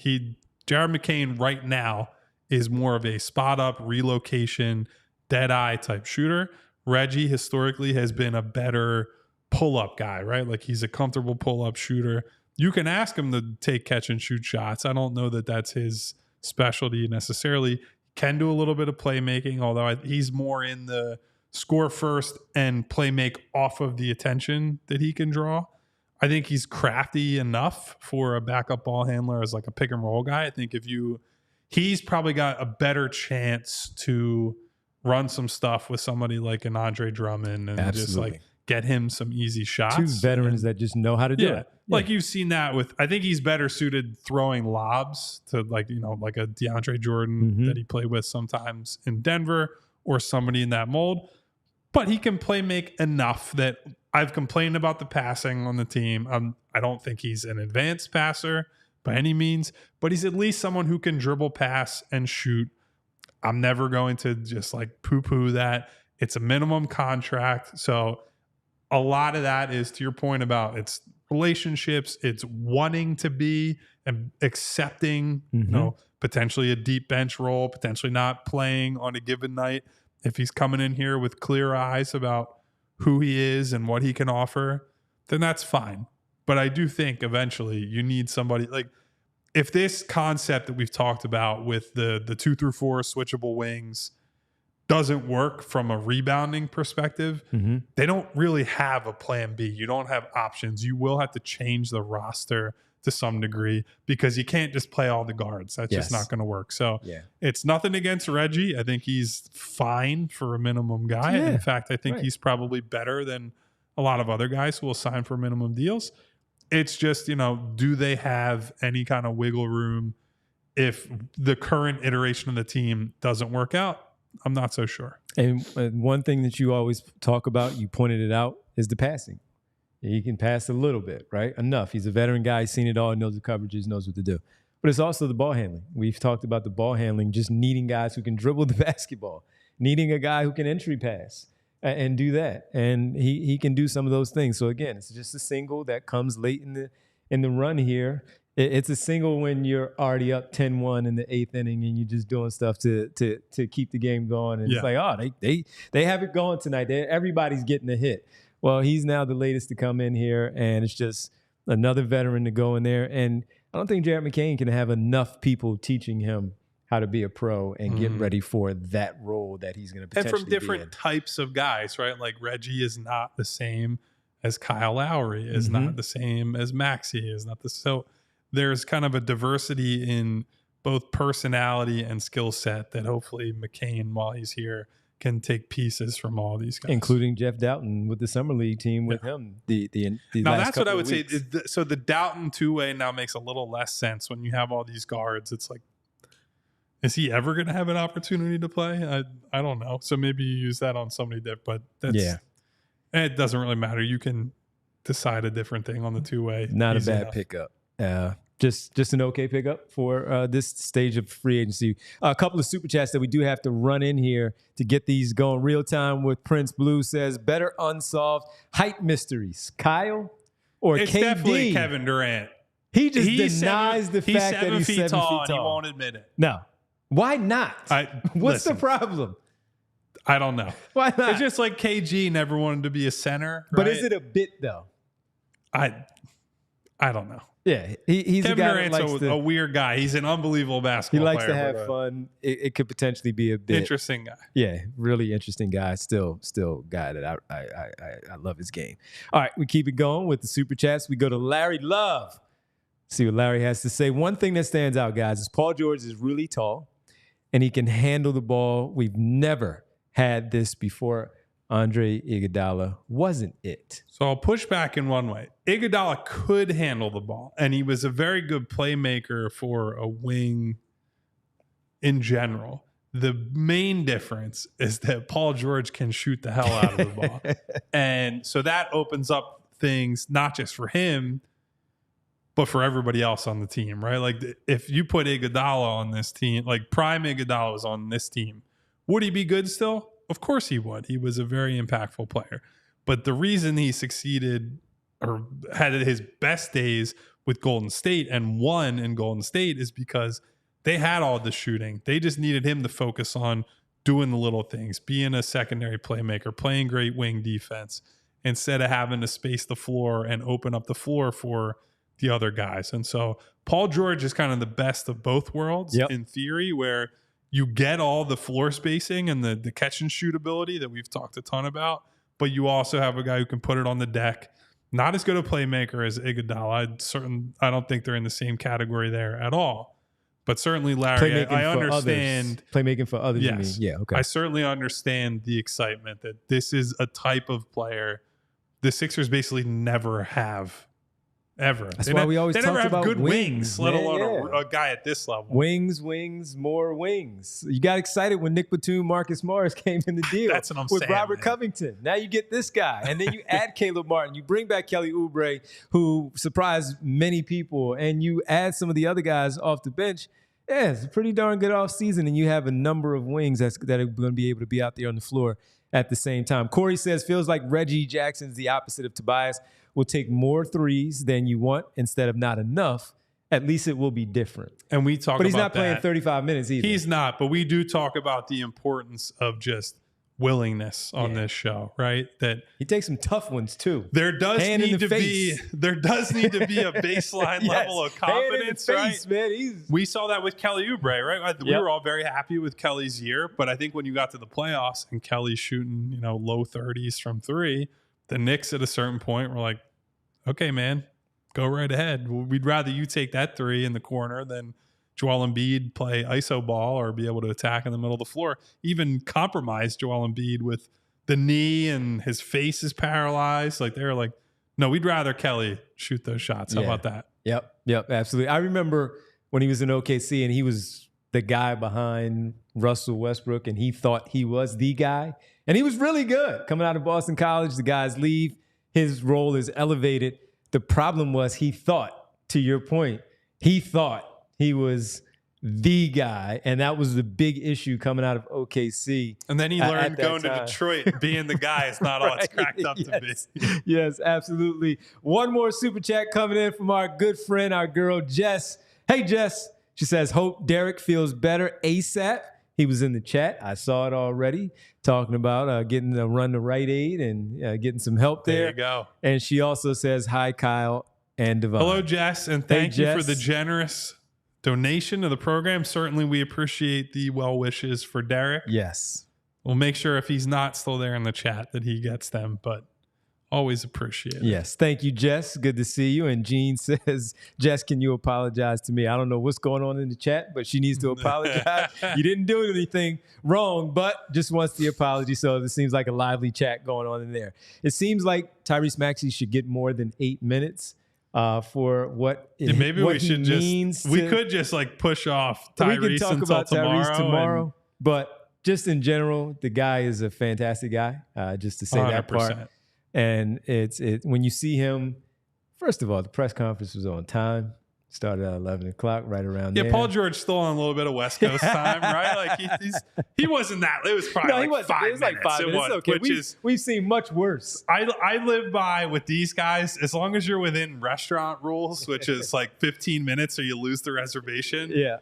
Jared McCain right now is more of a spot-up, relocation, dead-eye type shooter. Reggie historically has been a better pull-up guy, right? Like, he's a comfortable pull-up shooter. You can ask him to take catch-and-shoot shots. I don't know that that's his specialty necessarily. Can do a little bit of playmaking, although he's more in the score first and play make off of the attention that he can draw. I think he's crafty enough for a backup ball handler as like a pick-and-roll guy. I think he's probably got a better chance to run some stuff with somebody like an Andre Drummond and just like get him some easy shots. Two veterans that just know how to do it. Like you've seen that with, I think he's better suited throwing lobs to like a DeAndre Jordan that he played with sometimes in Denver or somebody in that mold. But he can play make enough that I've complained about the passing on the team. I don't think he's an advanced passer by any means, but he's at least someone who can dribble, pass, and shoot. I'm never going to just like poo-poo that. It's a minimum contract. So a lot of that is, to your point about it's relationships, it's wanting to be and accepting, potentially a deep bench role, potentially not playing on a given night. If he's coming in here with clear eyes about who he is and what he can offer, then that's fine. But I do think eventually you need somebody like, if this concept that we've talked about with the 2 through 4 switchable wings doesn't work from a rebounding perspective, they don't really have a plan B. You don't have options. You will have to change the roster to some degree because you can't just play all the guards. That's just not going to work. So it's nothing against Reggie. I think he's fine for a minimum guy. In fact, I think he's probably better than a lot of other guys who will sign for minimum deals. It's just, do they have any kind of wiggle room if the current iteration of the team doesn't work out? I'm not so sure. And one thing that you always talk about, you pointed it out, is the passing. He can pass a little bit, right? Enough. He's a veteran guy. He's seen it all, knows the coverages, knows what to do. But it's also the ball handling. We've talked about the ball handling, just needing guys who can dribble the basketball, needing a guy who can entry pass and do that. And he can do some of those things. So again, it's just a single that comes late in the run here. It's a single when you're already up 10-1 in the 8th inning and you're just doing stuff to keep the game going. And it's like, oh, they have it going tonight. Everybody's getting a hit. Well, he's now the latest to come in here, and it's just another veteran to go in there. And I don't think Jared McCain can have enough people teaching him how to be a pro and get ready for that role that he's going to potentially be in. And from different types of guys, right? Like Reggie is not the same as Kyle Lowry, is not the same as Maxey, is not the so there's kind of a diversity in both personality and skill set that hopefully McCain, while he's here, can take pieces from all these guys, including Jeff Doughton with the summer league team with him. Now that's what I would say. So the Doughton two-way now makes a little less sense when you have all these guards. It's like, is he ever going to have an opportunity to play? I don't know. So maybe you use that on somebody different, but it doesn't really matter. You can decide a different thing on the two-way. Not a bad pickup. Just an okay pickup for this stage of free agency. A couple of super chats that we do have to run in here to get these going real time. With Prince Blue says, better unsolved height mysteries, Kyle or it's KD? It's definitely Kevin Durant. He just denies the fact that he's 7 feet tall. And he won't admit it. No. Why not? What's the problem? I don't know. Why not? It's just like KG never wanted to be a center. But right? is it a bit though? I don't know. Yeah, he's Kevin a guy Durant's that likes a weird guy. He's an unbelievable basketball player. He likes to have fun. It could potentially be a bit interesting guy. Yeah, really interesting guy. Still guy that I love his game. All right, we keep it going with the super chats. We go to Larry Love. See what Larry has to say. One thing that stands out, guys, is Paul George is really tall and he can handle the ball. We've never had this before. Andre Iguodala wasn't it. So I'll push back in one way. Iguodala could handle the ball, and he was a very good playmaker for a wing in general. The main difference is that Paul George can shoot the hell out of the ball. And so that opens up things not just for him, but for everybody else on the team, right? Like if you put Iguodala on this team, like prime Iguodala was on this team, would he be good still? Of course he would. He was a very impactful player. But the reason he succeeded or had his best days with Golden State and won in Golden State is because they had all the shooting. They just needed him to focus on doing the little things, being a secondary playmaker, playing great wing defense, instead of having to space the floor and open up the floor for the other guys. And so Paul George is kind of the best of both worlds in theory, where you get all the floor spacing and the catch and shoot ability that we've talked a ton about, but you also have a guy who can put it on the deck. Not as good a playmaker as Iguodala. I don't think they're in the same category there at all. But certainly, Larry, I understand. Playmaking for others, yes. You mean? Yeah, okay. I certainly understand the excitement that this is a type of player the Sixers basically never have. Ever. That's why we always talk about good wings, let alone a guy at this level. Wings, more wings. You got excited when Nick Batum, Marcus Morris came in the deal. That's what I'm with saying, Robert man. Covington. Now you get this guy, and then you add Caleb Martin. You bring back Kelly Oubre, who surprised many people, and you add some of the other guys off the bench. Yeah, it's a pretty darn good offseason, and you have a number of wings that are going to be able to be out there on the floor at the same time. Corey says, feels like Reggie Jackson's the opposite of Tobias. Will take more threes than you want instead of not enough. At least it will be different. And we talk about that. But he's not playing 35 minutes either. He's not, but we do talk about the importance of just willingness on this show, right? That he takes some tough ones too. There does need to be a baseline level of confidence, face, right? Man, we saw that with Kelly Oubre, right? We were all very happy with Kelly's year, but I think when you got to the playoffs and Kelly's shooting, low 30s from three, the Knicks at a certain point were like, okay, man, go right ahead. We'd rather you take that three in the corner than Joel Embiid play iso ball or be able to attack in the middle of the floor. Even compromise Joel Embiid with the knee and his face is paralyzed. Like they're like, No, we'd rather Kelly shoot those shots. How about that? Yep, absolutely. I remember when he was in OKC and he was the guy behind Russell Westbrook and he thought he was the guy. And he was really good. Coming out of Boston College, the guys leave. His role is elevated. The problem was he thought, to your point, he thought he was the guy. And that was the big issue coming out of OKC. And then he learned going to Detroit, being the guy is not all it's cracked up to be. Yes, absolutely. One more super chat coming in from our good friend, our girl, Jess. Hey, Jess. She says, hope Derek feels better ASAP. He was in the chat. I saw it already, talking about getting a run to Rite Aid and getting some help there. There you go. And she also says, hi, Kyle and Devon. Hello, Jess, and thank you for the generous donation to the program. Certainly, we appreciate the well wishes for Derek. Yes. We'll make sure if he's not still there in the chat that he gets them, but always appreciate it. Yes. Thank you, Jess. Good to see you. And Jean says, Jess, can you apologize to me? I don't know what's going on in the chat, but she needs to apologize. You didn't do anything wrong, but just wants the apology. So it seems like a lively chat going on in there. It seems like Tyrese Maxey should get more than 8 minutes for what it, maybe what we should just we could just like push off Tyrese we can talk until about Tyrese tomorrow. And, but just in general, the guy is a fantastic guy. Just to say 100%. That part. And it's when you see him, first of all, the press conference was on time. Started at 11 o'clock, right around there. Yeah, Paul George still on a little bit of West Coast time, right? Like he wasn't that. It was probably like 5 minutes. It was like 5 minutes. It's okay. We've seen much worse. I live by with these guys, as long as you're within restaurant rules, which is like 15 minutes or you lose the reservation. Yeah.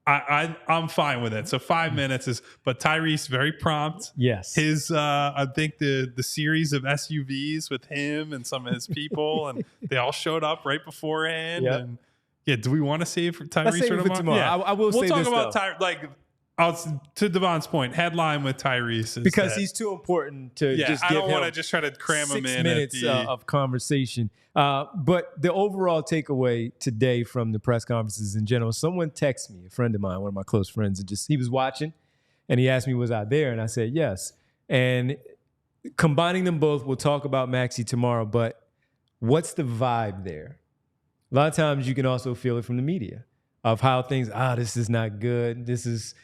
I'm fine with it. So 5 minutes is, but Tyrese very prompt. Yes. His I think the series of SUVs with him and some of his people, and they all showed up right beforehand. Yep. And yeah, do we want to save Tyrese Let's save it for tomorrow? Yeah. I will say this, we'll talk about to Devon's point, headline with Tyrese is because he's too important to just give him. I don't want to just try to cram him in 6 minutes of conversation. But the overall takeaway today from the press conferences in general, someone texted me, a friend of mine, one of my close friends, and he was watching, and he asked me, was I there? And I said, yes. And combining them both, we'll talk about Maxey tomorrow, but what's the vibe there? A lot of times you can also feel it from the media of how things, this is not good. This is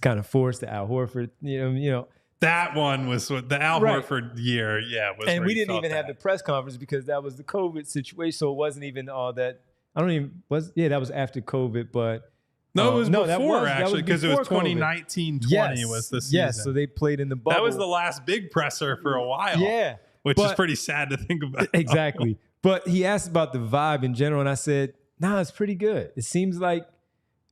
kind of forced to Al Horford, you know. That one was the Al Horford year, was. And we didn't even have the press conference because that was the COVID situation, so it wasn't even all that. That was after COVID, but no, it was before actually because it was 2019-20 was the season. Yes, so they played in the bubble. That was the last big presser for a while. Yeah, which is pretty sad to think about. Exactly. But he asked about the vibe in general, and I said, it's pretty good. It seems like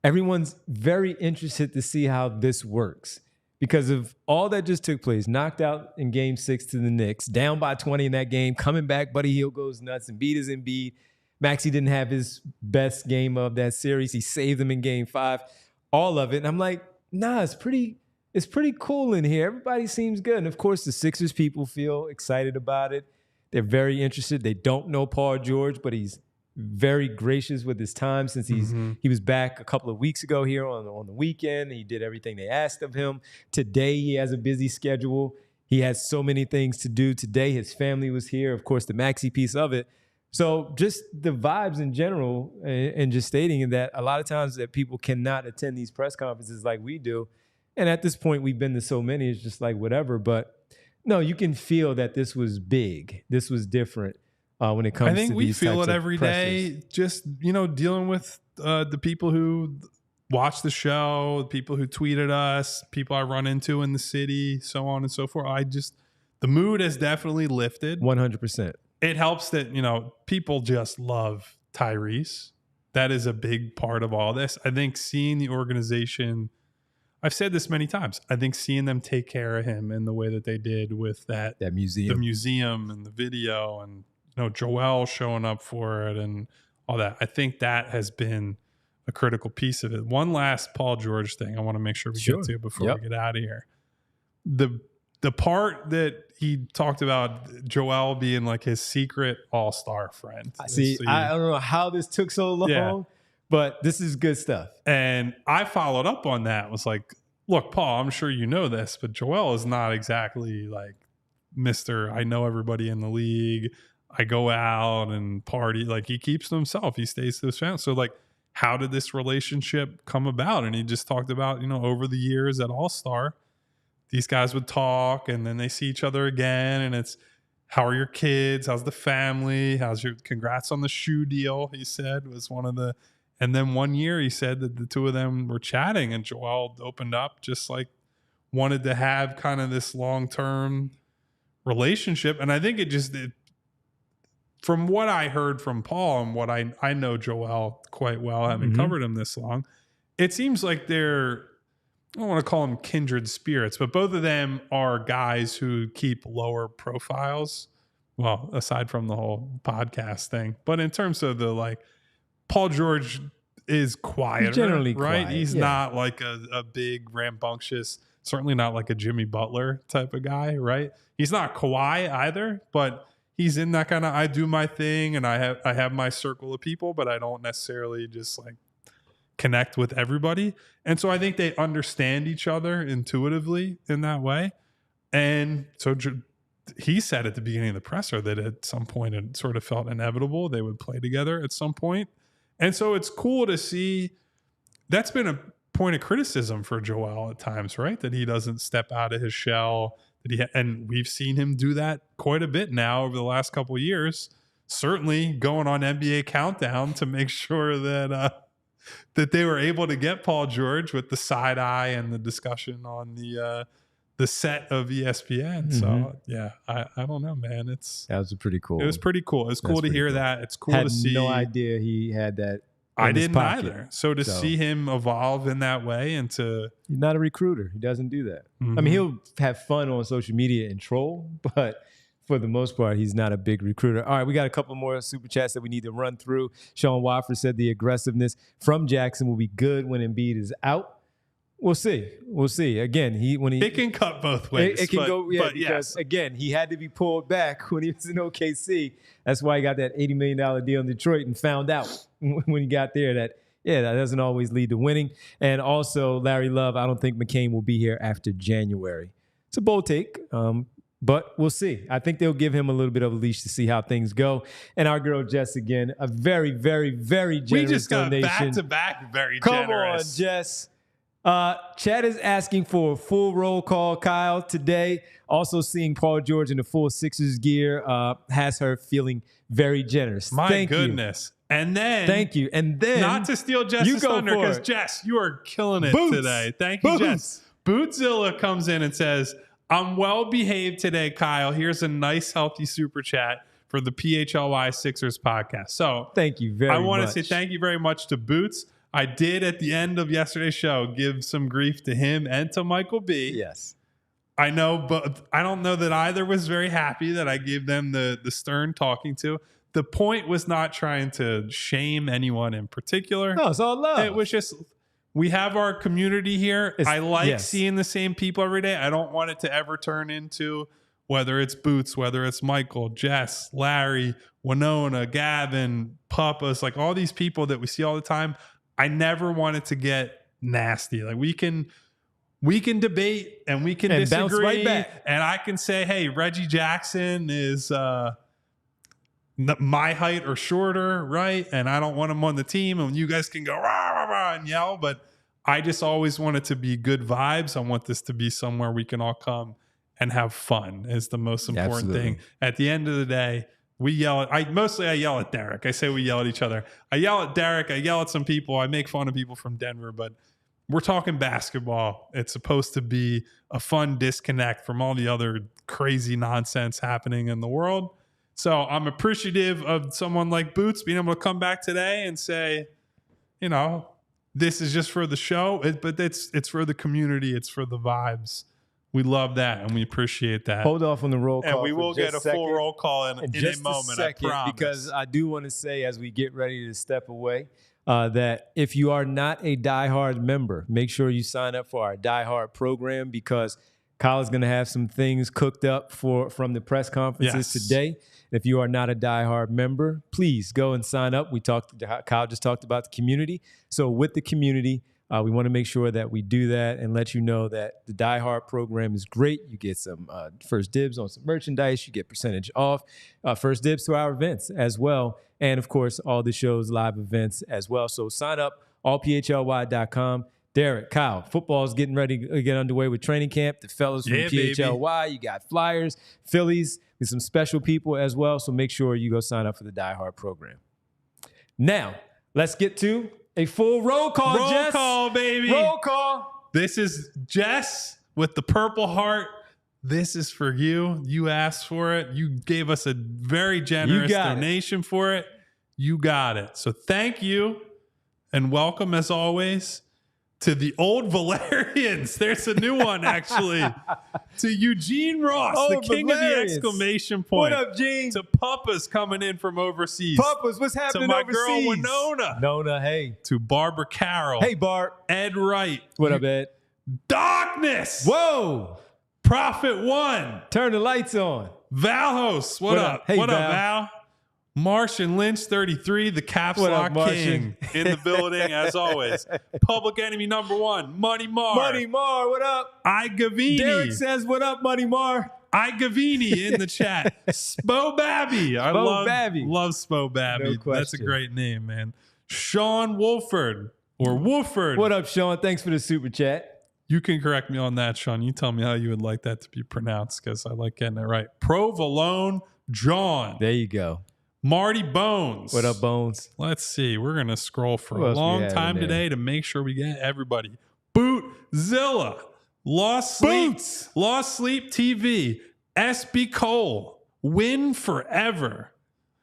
everyone's very interested to see how this works because of all that just took place. Knocked out in Game 6 to the Knicks, down by 20 in that game, coming back, Buddy Hield goes nuts, Embiid is Embiid. Maxey didn't have his best game of that series. He saved them in Game 5, all of it. And I'm like, it's pretty cool in here. Everybody seems good. And, of course, the Sixers people feel excited about it. They're very interested. They don't know Paul George, but he's very gracious with his time since he was back a couple of weeks ago here on the weekend. He did everything they asked of him. Today he has a busy schedule. He has so many things to do. Today his family was here. Of course, the Maxey piece of it. So just the vibes in general and just stating that a lot of times that people cannot attend these press conferences like we do. And at this point, we've been to so many, it's just like whatever. But no, you can feel that this was big. This was different when it comes to these types of pressures. I think we feel it every day, just, dealing with the people who watch the show, the people who tweeted us, people I run into in the city, so on and so forth. The mood has definitely lifted. 100%. It helps that, people just love Tyrese. That is a big part of all this. I think seeing the organization, I've said this many times, I think seeing them take care of him in the way that they did with that museum, the museum and the video and, Joel showing up for it and all that. I think that has been a critical piece of it. One last Paul George thing I want to make sure we get to before we get out of here. The part that he talked about Joel being like his secret all-star friend. I don't know how this took so long, but this is good stuff. And I followed up on that. Was like, look, Paul, I'm sure you know this, but Joel is not exactly like Mr. I know everybody in the league. I go out and party. Like, he keeps to himself. He stays to his family. So, like, how did this relationship come about? And he just talked about, over the years at All-Star, these guys would talk and then they see each other again. And it's, how are your kids? How's the family? Congrats on the shoe deal, he said, was one of the, and then one year he said that the two of them were chatting and Joel opened up, just like wanted to have kind of this long-term relationship. And I think from what I heard from Paul and what I know Joel quite well, having covered him this long, it seems like I don't want to call them kindred spirits, but both of them are guys who keep lower profiles. Well, aside from the whole podcast thing, but in terms of Paul George is quieter, generally right? quiet, He's not like a big rambunctious, certainly not like a Jimmy Butler type of guy, right? He's not Kawhi either, but he's in that kind of, I do my thing and I have my circle of people, but I don't necessarily just connect with everybody. And so I think they understand each other intuitively in that way. And so he said at the beginning of the presser that at some point it sort of felt inevitable they would play together at some point. And so it's cool to see. That's been a point of criticism for Joel at times, right? That he doesn't step out of his shell. And we've seen him do that quite a bit now over the last couple of years. Certainly going on NBA Countdown to make sure that they were able to get Paul George with the side eye and the discussion on the set of ESPN. So yeah, I don't know, man. That was pretty cool. It was pretty cool. It's cool to hear that. It's cool to see. Had no idea he had that. I didn't either. So to see him evolve in that way and he's not a recruiter. He doesn't do that. I mean, he'll have fun on social media and troll, but for the most part, he's not a big recruiter. All right, we got a couple more super chats that we need to run through. Sean Wofford said the aggressiveness from Jackson will be good when Embiid is out. We'll see. Again, it can cut both ways. It can go, yeah. Because again, he had to be pulled back when he was in OKC. That's why he got that $80 million deal in Detroit and found out when he got there that doesn't always lead to winning. And also, Larry Love, I don't think McCain will be here after January. It's a bold take, but we'll see. I think they'll give him a little bit of a leash to see how things go. And our girl Jess again, a very, very, very generous donation. We just got back-to-back very generous. Come on, Jess. Chad is asking for a full roll call, Kyle, today. Also seeing Paul George in the full Sixers gear has her feeling very generous. My goodness. And then, thank you. And then, not to steal Jess's thunder, because Jess, you are killing it today. Thank you, Jess. Bootzilla comes in and says, I'm well behaved today, Kyle. Here's a nice, healthy super chat for the PHLY Sixers podcast. So thank you very much. I want to say thank you very much to Boots. I did at the end of yesterday's show give some grief to him and to Michael B. Yes. I know, but I don't know that either was very happy that I gave them the stern talking to. The point was not trying to shame anyone in particular. No, it's all love. It was just, we have our community here. I like seeing the same people every day. I don't want it to ever turn into, whether it's Boots, whether it's Michael, Jess, Larry, Winona, Gavin, Papas, like all these people that we see all the time. I never want it to get nasty. Like we can debate and we can disagree, bounce right back. And I can say, hey, Reggie Jackson is my height or shorter, right? And I don't want him on the team. And you guys can go rah, rah, rah, and yell, but I just always want it to be good vibes. I want this to be somewhere we can all come and have fun. Is the most important thing. At the end of the day, we yell I yell at Derek. I say we yell at each other. I yell at Derek. I yell at some people. I make fun of people from Denver, but we're talking basketball. It's supposed to be a fun disconnect from all the other crazy nonsense happening in the world. So I'm appreciative of someone like Boots being able to come back today and say, this is just for the show, but it's for the community. It's for the vibes. We love that, and we appreciate that. Hold off on the roll call. And we will get a full roll call in a moment, I promise. Because I do want to say, as we get ready to step away, that if you are not a diehard member, make sure you sign up for our diehard program, because Kyle is going to have some things cooked up from the press conferences today. If you are not a diehard member, please go and sign up. Kyle just talked about the community. So with the community, We want to make sure that we do that and let you know that the Die Hard program is great. You get some first dibs on some merchandise. You get percentage off, first dibs to our events as well. And, of course, all the show's live events as well. So sign up, allphly.com. Derek, Kyle, football is getting ready to get underway with training camp. The fellas from PHLY, you got Flyers, Phillies, with some special people as well. So make sure you go sign up for the Die Hard program. Now, let's get to a full roll call, Jess. Roll call, baby. Roll call. This is Jess with the purple heart. This is for you. You asked for it. You gave us a very generous donation for it. You got it. So thank you and welcome, as always, to the old Valerians. There's a new one, actually. To Eugene Ross, the king of the exclamation point. What up, Gene? To Puppas coming in from overseas. Puppas, what's happening overseas? To my girl, Winona. Nona, hey. To Barbara Carroll. Hey, Barb. Ed Wright. What up, Ed? Darkness. Whoa. Prophet One. Turn the lights on. Valhos. What up? Hey, what Val. up, Val? Martian Lynch 33, the Caps Lock King in the building, as always. Public enemy number one, Money Mar. Money Mar, what up? Igavini. Derek says, what up, Money Mar? Igavini in the chat. Spo Babby. I love Spo Babby. No question. That's a great name, man. Sean Wolford or Wolford. What up, Sean? Thanks for the super chat. You can correct me on that, Sean. You tell me how you would like that to be pronounced, because I like getting it right. Provolone John. There you go. Marty Bones. What up, Bones? Let's see. We're going to scroll for a long time today to make sure we get everybody. Bootzilla. Lost Sleep TV. SB Cole. Win forever.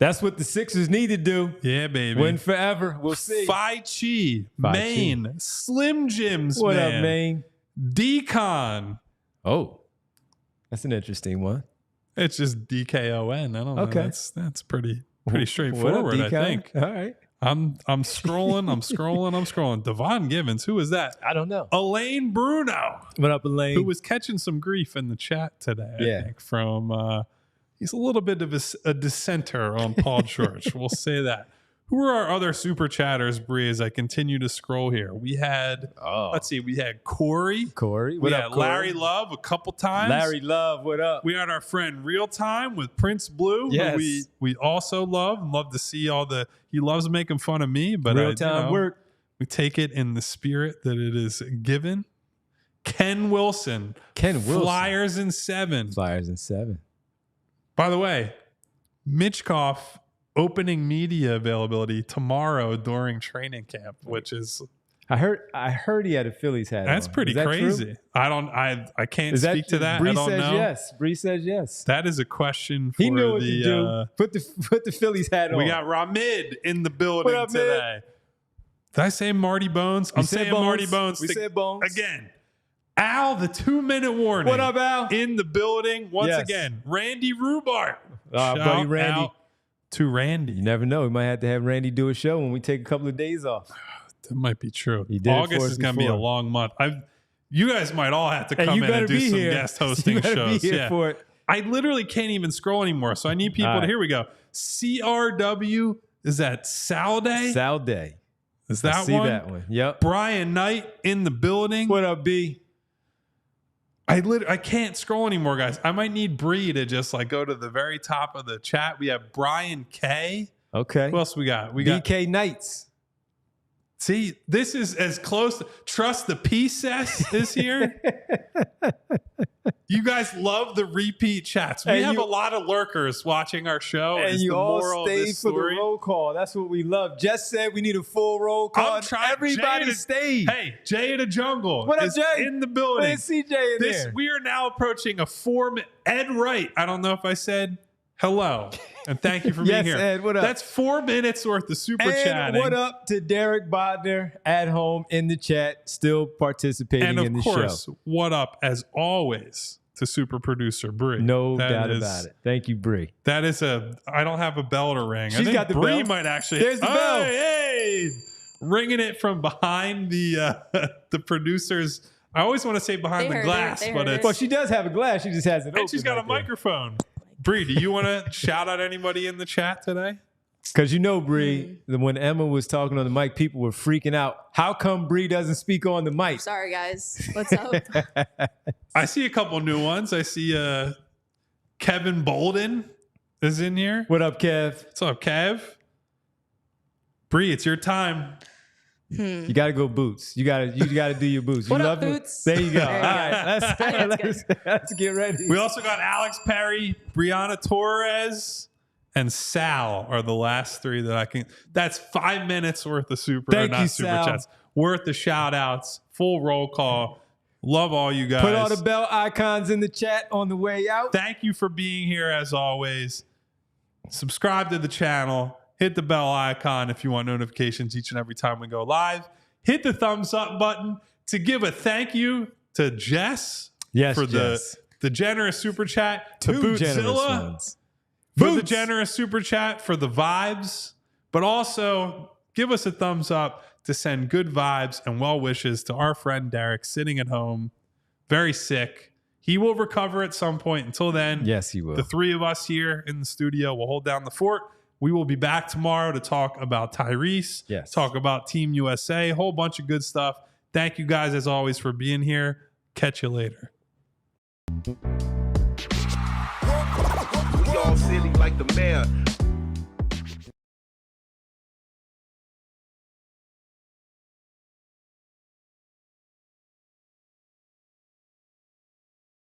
That's what the Sixers need to do. Yeah, baby. Win forever. We'll see. Phi Chi. Maine. Slim Jims, What man. up, Maine? Decon. Oh, that's an interesting one. It's just DKON. I don't know. Okay. That's pretty straightforward, I think. All right. I'm scrolling. Devon Givens, who is that? I don't know. Elaine Bruno. What up, Elaine? Who was catching some grief in the chat today, I think, from he's a little bit of a dissenter on Paul George. We'll say that. Who are our other super chatters, Bree, as I continue to scroll here? We had, let's see, we had Corey. What up, Corey? Larry Love a couple times. Larry Love, what up? We had our friend Real Time with Prince Blue, yes. who we also love to see he loves making fun of me, but Real Time work. We take it in the spirit that it is given. Ken Wilson. Flyers in 7. By the way, Mitchkoff opening media availability tomorrow during training camp, which is I heard he had a Phillies hat. That's on. pretty crazy. True? I can't speak to that. Bree I don't says know. yes. Bree says yes. That is a question for he knew what to do. Put the Phillies hat on. We got Ramid in the building today. Mid? Did I say Marty Bones? I'm saying Bones. Marty Bones. We said Bones again. Al, the 2-minute warning. What up, Al? In the building once again. Randy Rubart. Buddy Randy. Out to Randy. You never know. We might have to have Randy do a show when we take a couple of days off. That might be true. August is going to be a long month. You guys might all have to come in and do some guest hosting shows. Be here for it. I literally can't even scroll anymore, so I need people to. Here we go. CRW. Is that Sal Day? Sal Day. Is that one? See that one. Yep. Brian Knight in the building. What up, B? I can't scroll anymore, guys. I might need Bree to just go to the very top of the chat. We have Brian K. Okay. Who else we got? We got BK Knights. See, this is as close. Trust the P-Cess is here. You guys love the repeat chats. We have a lot of lurkers watching our show. And you all stayed for the roll call. That's what we love. Jess said we need a full roll call. Everybody stayed. Hey, Jay of the Jungle. What up, Jay? In the building. Where's CJ in there? We are now approaching a 4-minute. Ed Wright. I don't know if I said hello. And thank you for being here. Ed, what up? That's 4 minutes worth of super chatting. What up to Derek Bodner at home in the chat, still participating in the show. And of course, what up, as always, to super producer Bree. No doubt about it. Thank you, Bree. That is I don't have a bell to ring. She's got the Bree bell. Might actually. There's the bell. Hey, ringing it from behind the producers. I always want to say behind the glass, but it's. Well, she does have a glass. She just has it open. And she's got a microphone. Bree, do you want to shout out anybody in the chat today? Because Bree, when Emma was talking on the mic, people were freaking out. How come Bree doesn't speak on the mic? Sorry, guys. What's up? I see a couple new ones. I see Kevin Bolden is in here. What up, Kev? What's up, Kev? Bree, it's your time. You got to go Boots. You got to do your Boots. You What love up, me? Boots? There you go. There All you right, go. let's get ready. We also got Alex Perry, Brianna Torres, and Sal are the last three that I can. That's 5 minutes worth of super Sal. chats, worth of shout outs, full roll call. Love all you guys. Put all the bell icons in the chat on the way out. Thank you for being here as always. Subscribe to the channel. Hit the bell icon if you want notifications each and every time we go live. Hit the thumbs up button to give a thank you to Jess for Jess. the generous super chat. To Two generous Bootzilla ones. for the Boots. generous super chat for the vibes. But also give us a thumbs up to send good vibes and well wishes to our friend Derek sitting at home, very sick. He will recover at some point. Until then, Yes, he will. the three of us here in the studio will hold down the fort. We will be back tomorrow to talk about Tyrese, talk about Team USA, a whole bunch of good stuff. Thank you guys, as always, for being here. Catch you later. We all silly like the mayor.